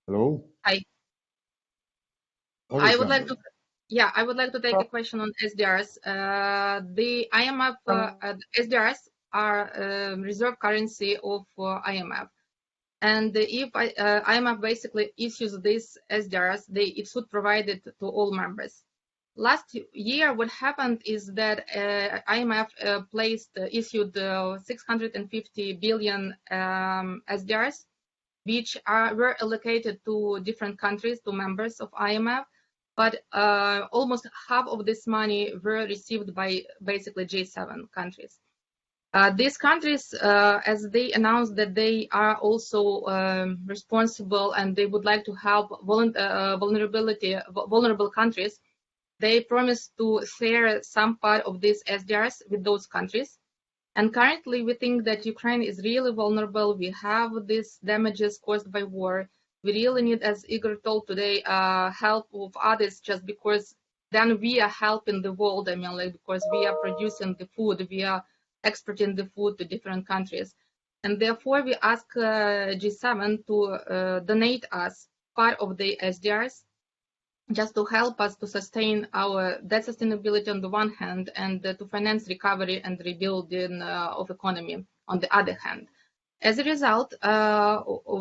Hello? I would like to. Yeah, I would like to take a question on SDRs. The IMF SDRs are reserve currency of IMF, and if IMF basically issues these SDRs, it should provide it to all members. Last year, what happened is that IMF issued 650 billion SDRs, which were allocated to different countries, to members of IMF, but almost half of this money were received by basically G7 countries. These countries, as they announced that they are also responsible and they would like to help vulnerable countries, they promised to share some part of these SDRs with those countries. And currently, we think that Ukraine is really vulnerable. We have these damages caused by war. We really need, as Igor told today, help of others, just because then we are helping the world. I mean, like, because we are producing the food, we are exporting the food to different countries. And therefore, we ask G7 to donate us part of the SDRs, just to help us to sustain our debt sustainability on the one hand, and to finance recovery and rebuilding of economy on the other hand. As a result,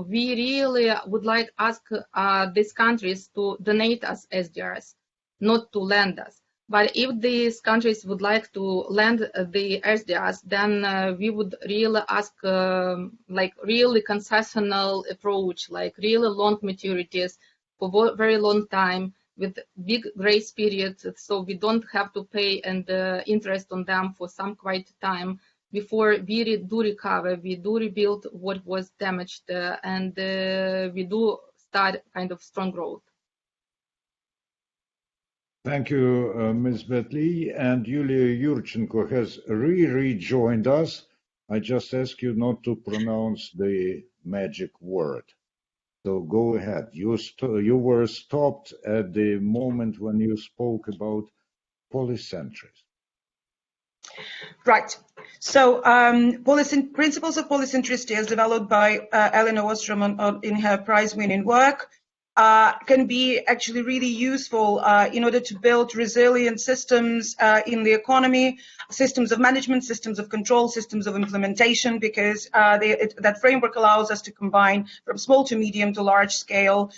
we really would like to ask these countries to donate us SDRs, not to lend us. But if these countries would like to lend the SDRs, then we would really ask like really concessional approach, like really long maturities for a very long time with big grace periods, so we don't have to pay and interest on them for some quite time before we do recover, we do rebuild what was damaged, and we do start kind of strong growth. Thank you, Ms. Betley. And Yulia Yurchenko has rejoined us. I just ask you not to pronounce the magic word. So go ahead. You were stopped at the moment when you spoke about polycentrism. Right. So principles of polycentricity, as developed by Elinor Ostrom in her prize-winning work, can be actually really useful in order to build resilient systems in the economy, systems of management, systems of control, systems of implementation, because that framework allows us to combine from small to medium to large scale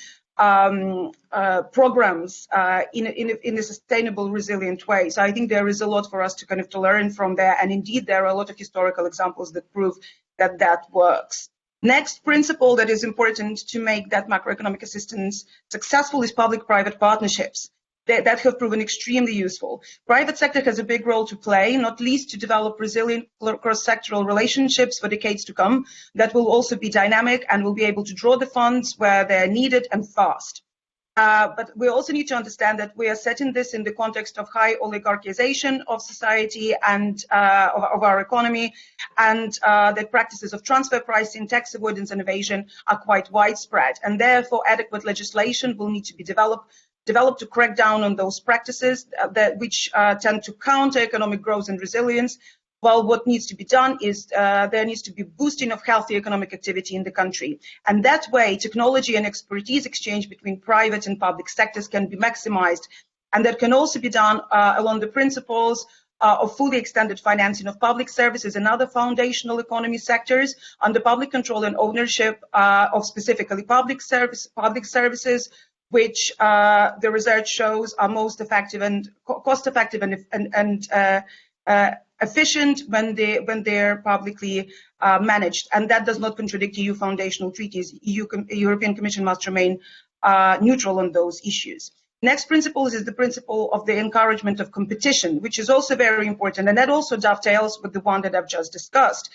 programs in a sustainable, resilient way. So I think there is a lot for us to learn from there, and indeed there are a lot of historical examples that prove that that works. Next principle that is important to make that macroeconomic assistance successful is public-private partnerships that have proven extremely useful. Private sector has a big role to play, not least to develop resilient cross-sectoral relationships for decades to come that will also be dynamic and will be able to draw the funds where they're needed and fast. But we also need to understand that we are setting this in the context of high oligarchization of society and of our economy, and that practices of transfer pricing, tax avoidance and evasion are quite widespread, and therefore adequate legislation will need to be developed to crack down on those practices which tend to counter economic growth and resilience. Well, what needs to be done is there needs to be boosting of healthy economic activity in the country. And that way, technology and expertise exchange between private and public sectors can be maximized. And that can also be done along the principles of fully extended financing of public services and other foundational economy sectors under public control and ownership of specifically public services, which the research shows are most effective and cost-effective and efficient when they're publicly managed, and that does not contradict EU foundational treaties. European Commission must remain neutral on those issues. Next principle is the principle of the encouragement of competition, which is also very important, and that also dovetails with the one that I've just discussed.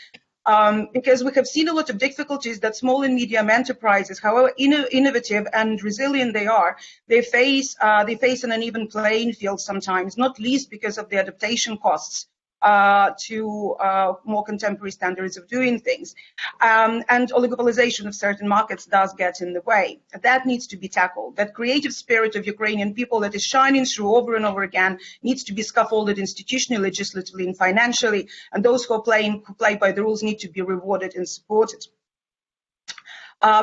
Because we have seen a lot of difficulties that small and medium enterprises, however innovative and resilient they face an uneven playing field sometimes, not least because of the adaptation costs to more contemporary standards of doing things. And oligopolization of certain markets does get in the way. That needs to be tackled. That creative spirit of Ukrainian people that is shining through over and over again needs to be scaffolded institutionally, legislatively, and financially. And those who play by the rules need to be rewarded and supported.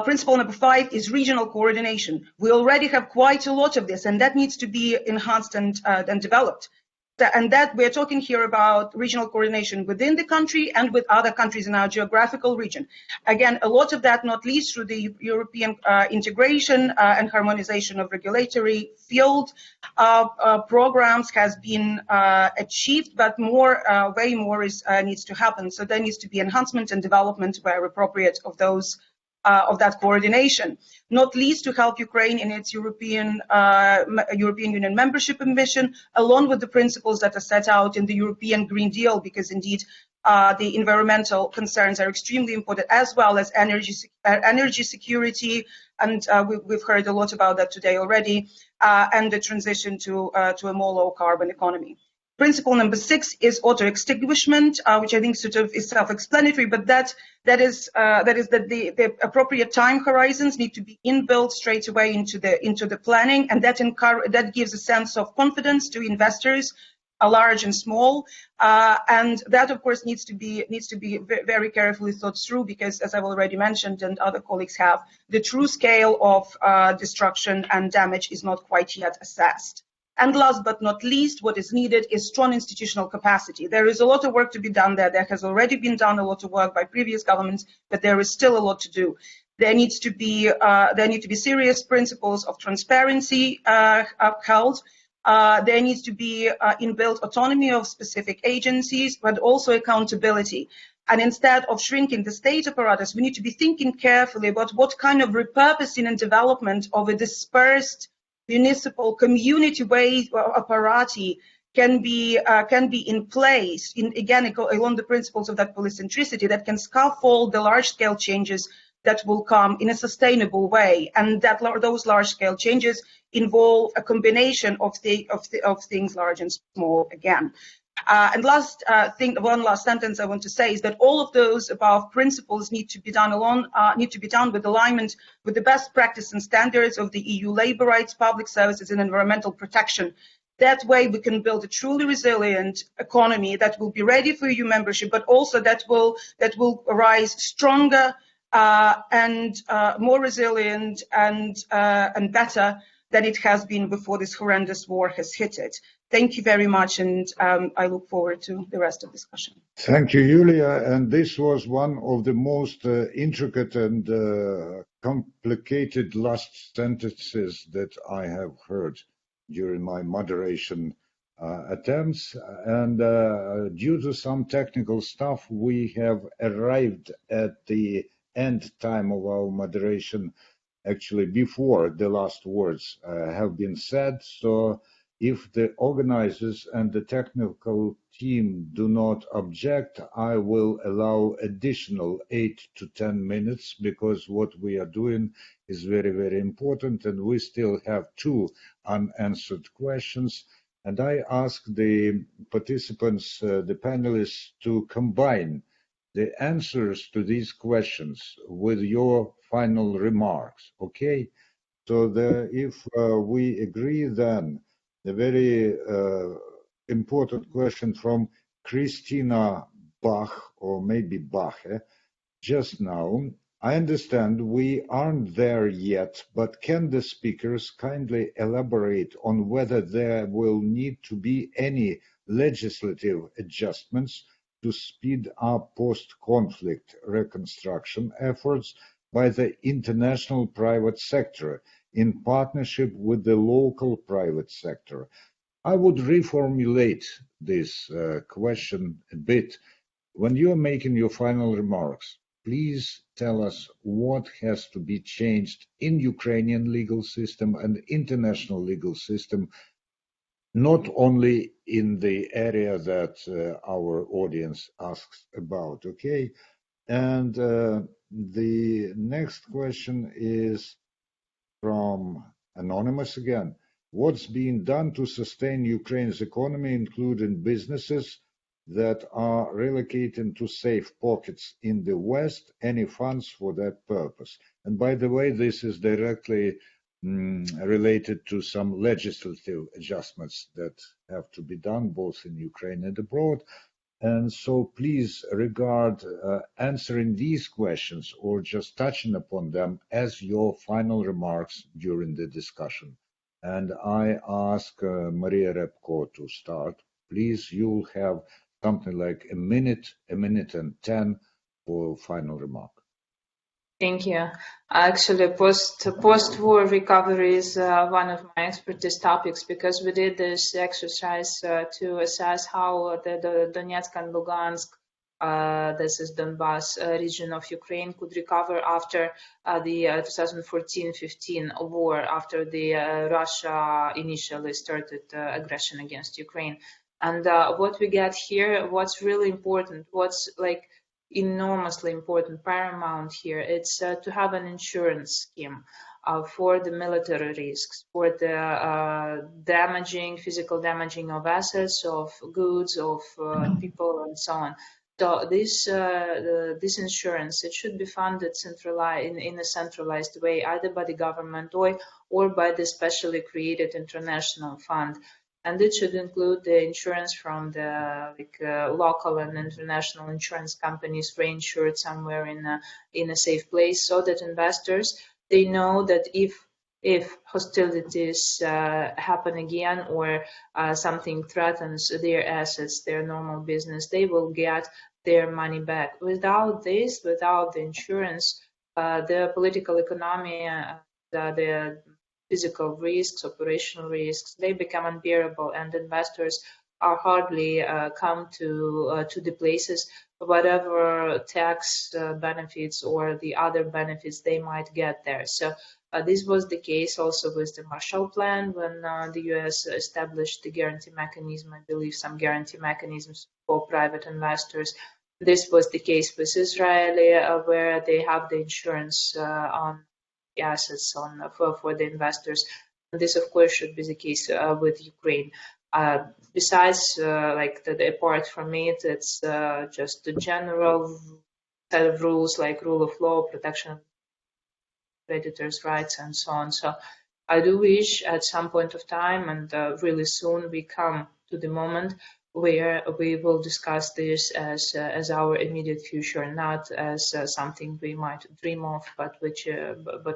Principle number 5 is regional coordination. We already have quite a lot of this, and that needs to be enhanced and developed. And that we're talking here about regional coordination within the country and with other countries in our geographical region. Again, a lot of that, not least through the European integration and harmonization of regulatory field programs, has been achieved, but way more needs to happen. So there needs to be enhancement and development where appropriate of that coordination, not least to help Ukraine in its European Union membership ambition, along with the principles that are set out in the European Green Deal, because indeed The environmental concerns are extremely important, as well as energy security, and we've heard a lot about that today already, and the transition to a more low carbon economy. Principle number 6 is auto extinguishment, which I think sort of is self-explanatory, but that is that the appropriate time horizons need to be inbuilt straight away into the planning, and that gives a sense of confidence to investors, large and small, and that of course needs to be very carefully thought through, because as I've already mentioned and other colleagues have, the true scale of destruction and damage is not quite yet assessed. And last but not least, what is needed is strong institutional capacity. There is a lot of work to be done there. There has already been done a lot of work by previous governments, but there is still a lot to do. There need to be serious principles of transparency upheld. There needs to be inbuilt autonomy of specific agencies, but also accountability. And instead of shrinking the state apparatus, we need to be thinking carefully about what kind of repurposing and development of a dispersed municipal community-based apparati can be in place, again, along the principles of that polycentricity, that can scaffold the large-scale changes that will come in a sustainable way, and that those large-scale changes involve a combination of things large and small again. And one last sentence I want to say is that all of those above principles need to be done with alignment with the best practice and standards of the EU labor rights, public services, and environmental protection. That way we can build a truly resilient economy that will be ready for EU membership, but also that will rise stronger and more resilient and better than it has been before this horrendous war has hit it. Thank you very much, and I look forward to the rest of the discussion. Thank you, Julia. And this was one of the most intricate and complicated last sentences that I have heard during my moderation attempts. And due to some technical stuff, we have arrived at the end time of our moderation actually before the last words have been said. So if the organizers and the technical team do not object, I will allow additional 8 to 10 minutes, because what we are doing is very, very important, and we still have 2 unanswered questions. And I ask the participants, the panelists, to combine the answers to these questions with your final remarks, okay? So if we agree, then the very important question from Christina Bach, or maybe Bach, just now. I understand we aren't there yet, but can the speakers kindly elaborate on whether there will need to be any legislative adjustments to speed up post-conflict reconstruction efforts by the international private sector in partnership with the local private sector? I would reformulate this question a bit. When you're making your final remarks, please tell us what has to be changed in Ukrainian legal system and international legal system, not only in the area that our audience asks about, okay? And the next question is from Anonymous again. What's being done to sustain Ukraine's economy, including businesses that are relocating to safe pockets in the West? Any funds for that purpose? And by the way, this is directly related to some legislative adjustments that have to be done both in Ukraine and abroad. And so please regard answering these questions or just touching upon them as your final remarks during the discussion. And I ask Maria Repko to start. Please, you'll have something like a minute and 10 for final remark. Thank you. Actually, post-war recovery is one of my expertise topics, because we did this exercise to assess how the Donetsk and Lugansk, this is Donbas region of Ukraine, could recover after the 2014-15 war, after the Russia initially started aggression against Ukraine. And what we get here, what's really important, what's like enormously important, paramount here, it's to have an insurance scheme for the military risks, for the physical damaging of assets, of goods, of people, and so on. So this insurance, it should be funded in a centralized way, either by the government or by the specially created international fund. And it should include the insurance from the local and international insurance companies, reinsured somewhere in a safe place, so that investors, they know that if hostilities happen again, or something threatens their assets, their normal business, they will get their money back. Without this, without the insurance, the political economy, the physical risks, operational risks, they become unbearable, and investors are hardly come to the places, whatever tax benefits or the other benefits they might get there. So this was the case also with the Marshall Plan, when the US established the guarantee mechanism, I believe some guarantee mechanisms for private investors. This was the case with Israel, where they have the insurance on assets for the investors. And this, of course, should be the case with Ukraine. Besides, apart from it, it's just a general set of rules, like rule of law, protection of creditors' rights, and so on. So I do wish at some point of time, and really soon, we come to the moment where we will discuss this as our immediate future, not as something we might dream of, but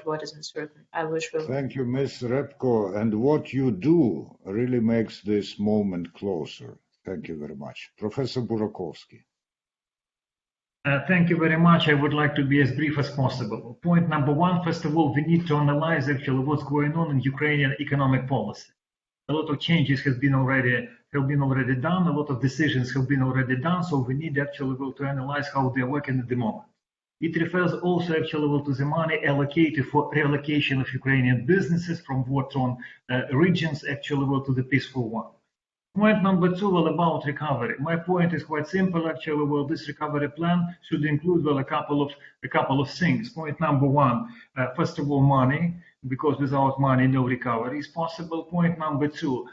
what isn't certain. I wish we. Thank you, Ms. Repko. And what you do really makes this moment closer. Thank you very much. Professor Burakovsky. Thank you very much. I would like to be as brief as possible. Point number one, first of all, we need to analyze actually what's going on in Ukrainian economic policy. A lot of changes have been already done. A lot of decisions have been already done. So we need actually to analyze how they're working at the moment. It refers also actually to the money allocated for reallocation of Ukrainian businesses from war-torn regions actually to the peaceful one. Point number two, about recovery. My point is quite simple actually. This recovery plan should include a couple of things. Point number one, first of all, money, because without money no recovery is possible. Point number two,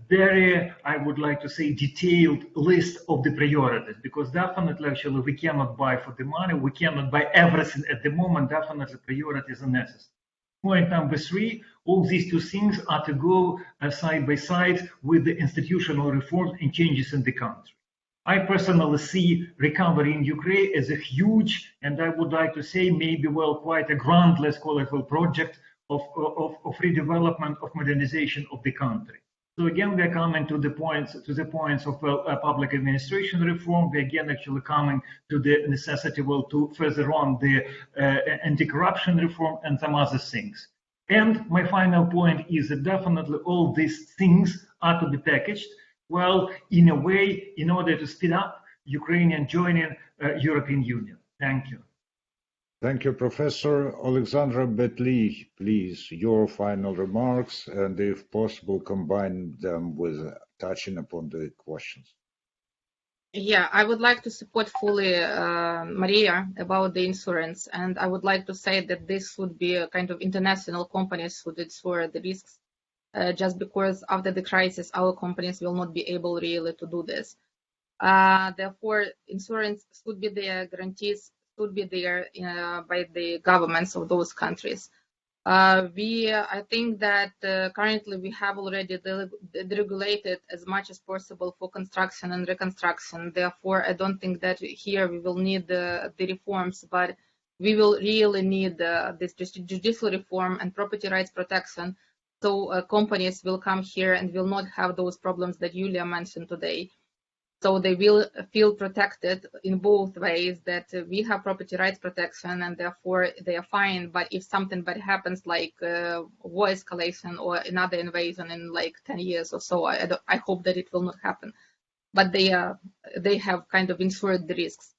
very, I would like to say, detailed list of the priorities, because definitely actually we cannot buy for the money, we cannot buy everything at the moment. Definitely priorities are necessary. Point number three, all these two things are to go side by side with the institutional reforms and changes in the country. I personally see recovery in Ukraine as a huge, and I would like to say maybe quite a grand, let's call it, project of redevelopment, of modernization of the country. So again, we're coming to the points of public administration reform. We're again actually coming to the necessity to further on the anti-corruption reform and some other things. And my final point is that definitely all these things are to be packaged in a way in order to speed up Ukrainian joining European Union. Thank you. Thank you, Professor. Alexandra Betli, please, your final remarks, and if possible, combine them with touching upon the questions. Yeah, I would like to support fully Maria about the insurance, and I would like to say that this would be a kind of international companies who would insure the risks, just because after the crisis, our companies will not be able really to do this. Therefore, insurance should be there, guarantees should be there by the governments of those countries. I think that currently we have already deregulated as much as possible for construction and reconstruction. Therefore, I don't think that here we will need the reforms, but we will really need this judicial reform and property rights protection. So companies will come here and will not have those problems that Yulia mentioned today. So they will feel protected in both ways, that we have property rights protection and therefore they are fine. But if something bad happens, like war escalation or another invasion in like 10 years or so, I hope that it will not happen. But they have kind of insured the risks.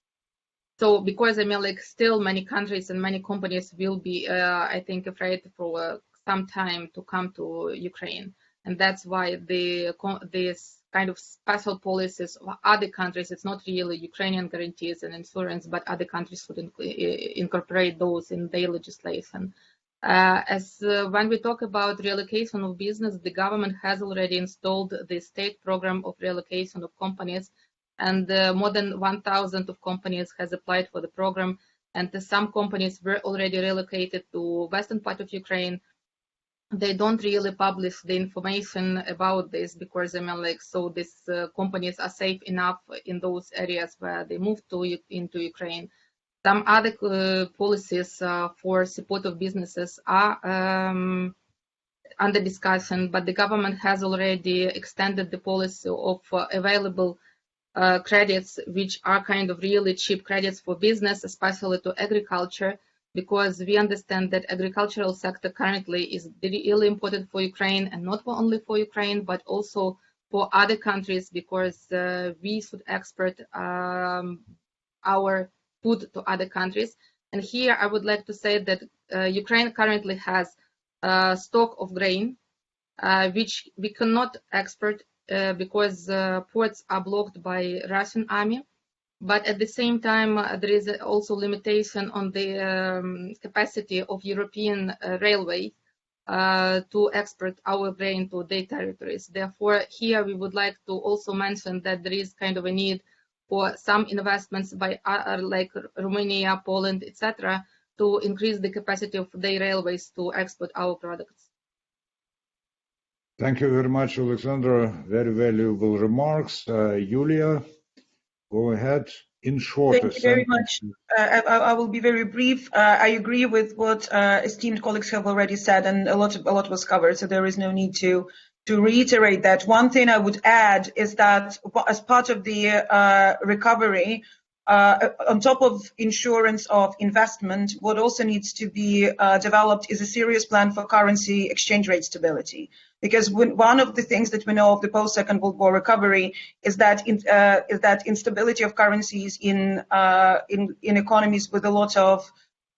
So because still many countries and many companies will be, I think, afraid for some time to come to Ukraine. And that's why this kind of special policies of other countries. It's not really Ukrainian guarantees and insurance, but other countries would incorporate those in their legislation. When we talk about relocation of business, the government has already installed the state program of relocation of companies, and more than 1,000 of companies has applied for the program, and some companies were already relocated to western part of Ukraine. They don't really publish the information about this because so these companies are safe enough in those areas where they moved into Ukraine. Some other policies for support of businesses are under discussion, but the government has already extended the policy of available credits, which are kind of really cheap credits for business, especially to agriculture, because we understand that agricultural sector currently is really important for Ukraine, and not only for Ukraine, but also for other countries, because we should export our food to other countries. And here I would like to say that Ukraine currently has a stock of grain, which we cannot export because ports are blocked by Russian army. But at the same time, there is also limitation on the capacity of European railway to export our grain to their territories. Therefore, here we would like to also mention that there is kind of a need for some investments by like Romania, Poland, etc., to increase the capacity of their railways to export our products. Thank you very much, Alexandra. Very valuable remarks. Yulia, go ahead. In short, thank you very much. I will be very brief. I agree with what esteemed colleagues have already said, and a lot was covered, so there is no need to reiterate that. One thing I would add is that as part of the recovery, on top of insurance of investment, what also needs to be developed is a serious plan for currency exchange rate stability. Because one of the things that we know of the post-Second World War recovery is that instability of currencies in economies with a lot of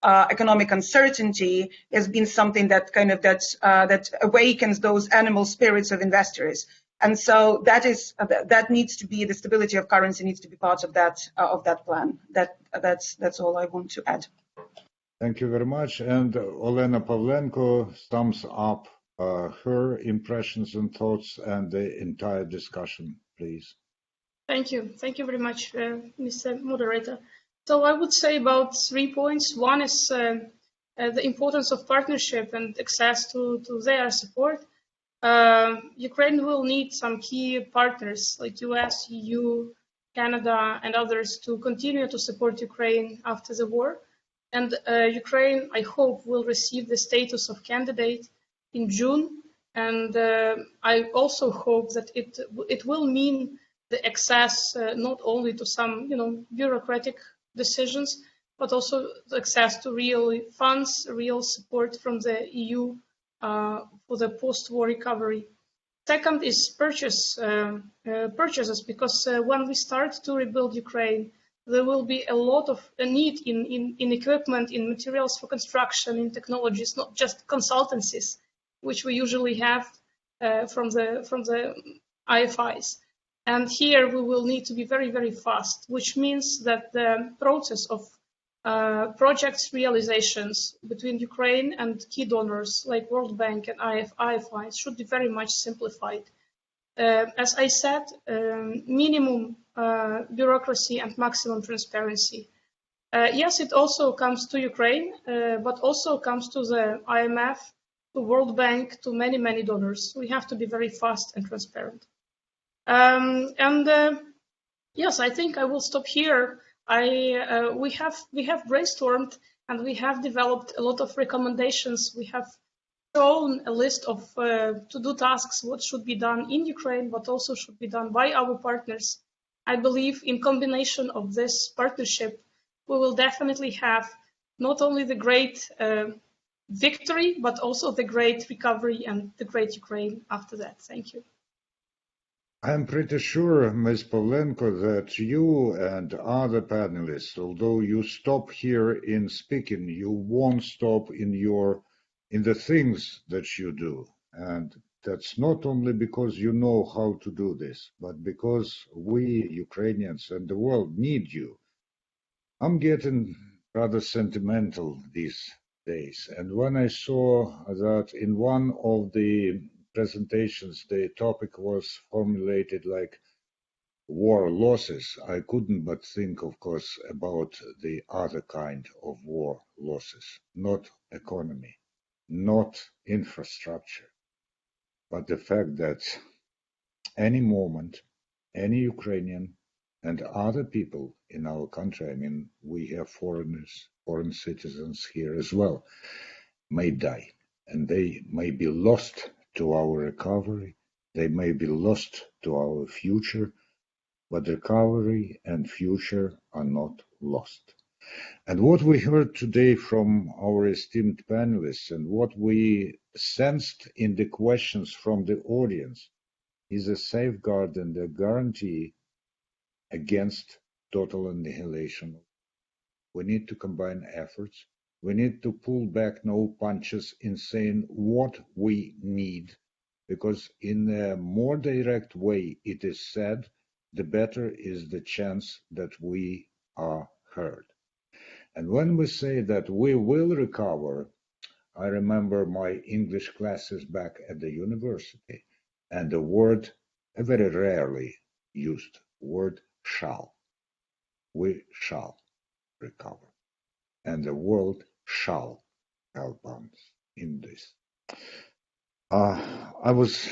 economic uncertainty has been something that that awakens those animal spirits of investors. And so that needs to be, the stability of currency needs to be part of that plan. That's all I want to add. Thank you very much. And Olena Pavlenko sums up her impressions and thoughts and the entire discussion, please. Thank you. Thank you very much, Mr. Moderator. So I would say about 3 points. One is the importance of partnership and access to their support. Ukraine will need some key partners like US, EU, Canada, and others to continue to support Ukraine after the war. And Ukraine, I hope, will receive the status of candidate in June. And I also hope that it will mean the access not only to some bureaucratic decisions, but also the access to real funds, real support from the EU for the post-war recovery. Second is purchases, because when we start to rebuild Ukraine, there will be a lot of need in equipment, in materials for construction, in technologies, not just consultancies, which we usually have from the IFIs. And here we will need to be very, very fast, which means that the process of projects realizations between Ukraine and key donors like World Bank and IFIs should be very much simplified. As I said, minimum bureaucracy and maximum transparency. Yes, it also comes to Ukraine, but also comes to the IMF, to World Bank, to many, many donors. We have to be very fast and transparent. Yes, I think I will stop here. We have brainstormed and we have developed a lot of recommendations. We have shown a list of to-do tasks, what should be done in Ukraine, but also should be done by our partners. I believe in combination of this partnership, we will definitely have not only the great victory, but also the great recovery and the great Ukraine after that. Thank you. I'm pretty sure, Ms. Pavlenko, that you and other panelists, although you stop here in speaking, you won't stop in the things that you do. And That's not only because you know how to do this, but because we Ukrainians and the world need you. I'm getting rather sentimental these days, and when I saw that in one of the presentations the topic was formulated like war losses, I couldn't but think, of course, about the other kind of war losses, not economy, not infrastructure, but the fact that any moment, any Ukrainian and other people in our country, I mean, we have foreigners, foreign citizens here as well, may die, and they may be lost to our recovery, they may be lost to our future, but recovery and future are not lost. And what we heard today from our esteemed panelists and what we sensed in the questions from the audience is a safeguard and a guarantee against total annihilation. We need to combine efforts. We need to pull back no punches in saying what we need, because in a more direct way it is said, the better is the chance that we are heard. And when we say that we will recover, I remember my English classes back at the university, and the word, a very rarely used word, shall. We shall recover, and the world shall help us in this. I was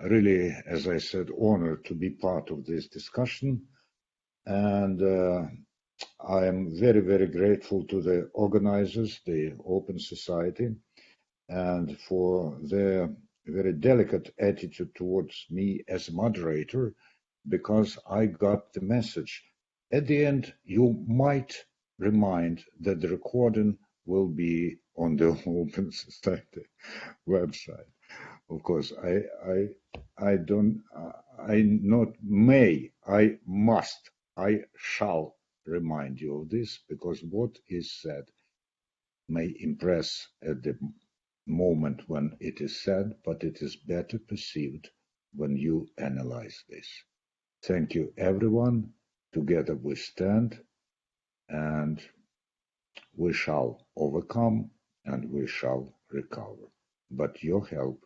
really, as I said, honored to be part of this discussion, and I am very, very grateful to the organizers, the Open Society, and for their very delicate attitude towards me as moderator, because I got the message. At the end, you might remind that the recording will be on the Open Society website. Of course, I don't, I not may, I must, I shall remind you of this, because what is said may impress at the moment when it is said, but it is better perceived when you analyze this. Thank you, everyone. Together we stand, and we shall overcome, and we shall recover. But your help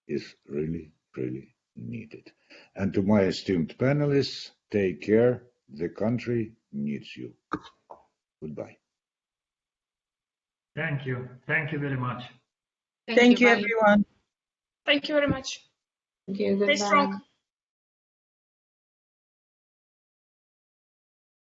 is really, really needed. And to my esteemed panelists, take care. The country needs you. Goodbye. Thank you. Thank you very much. Thank you, bye. everyone. Thank you very much. Thank you. Stay Goodbye. strong.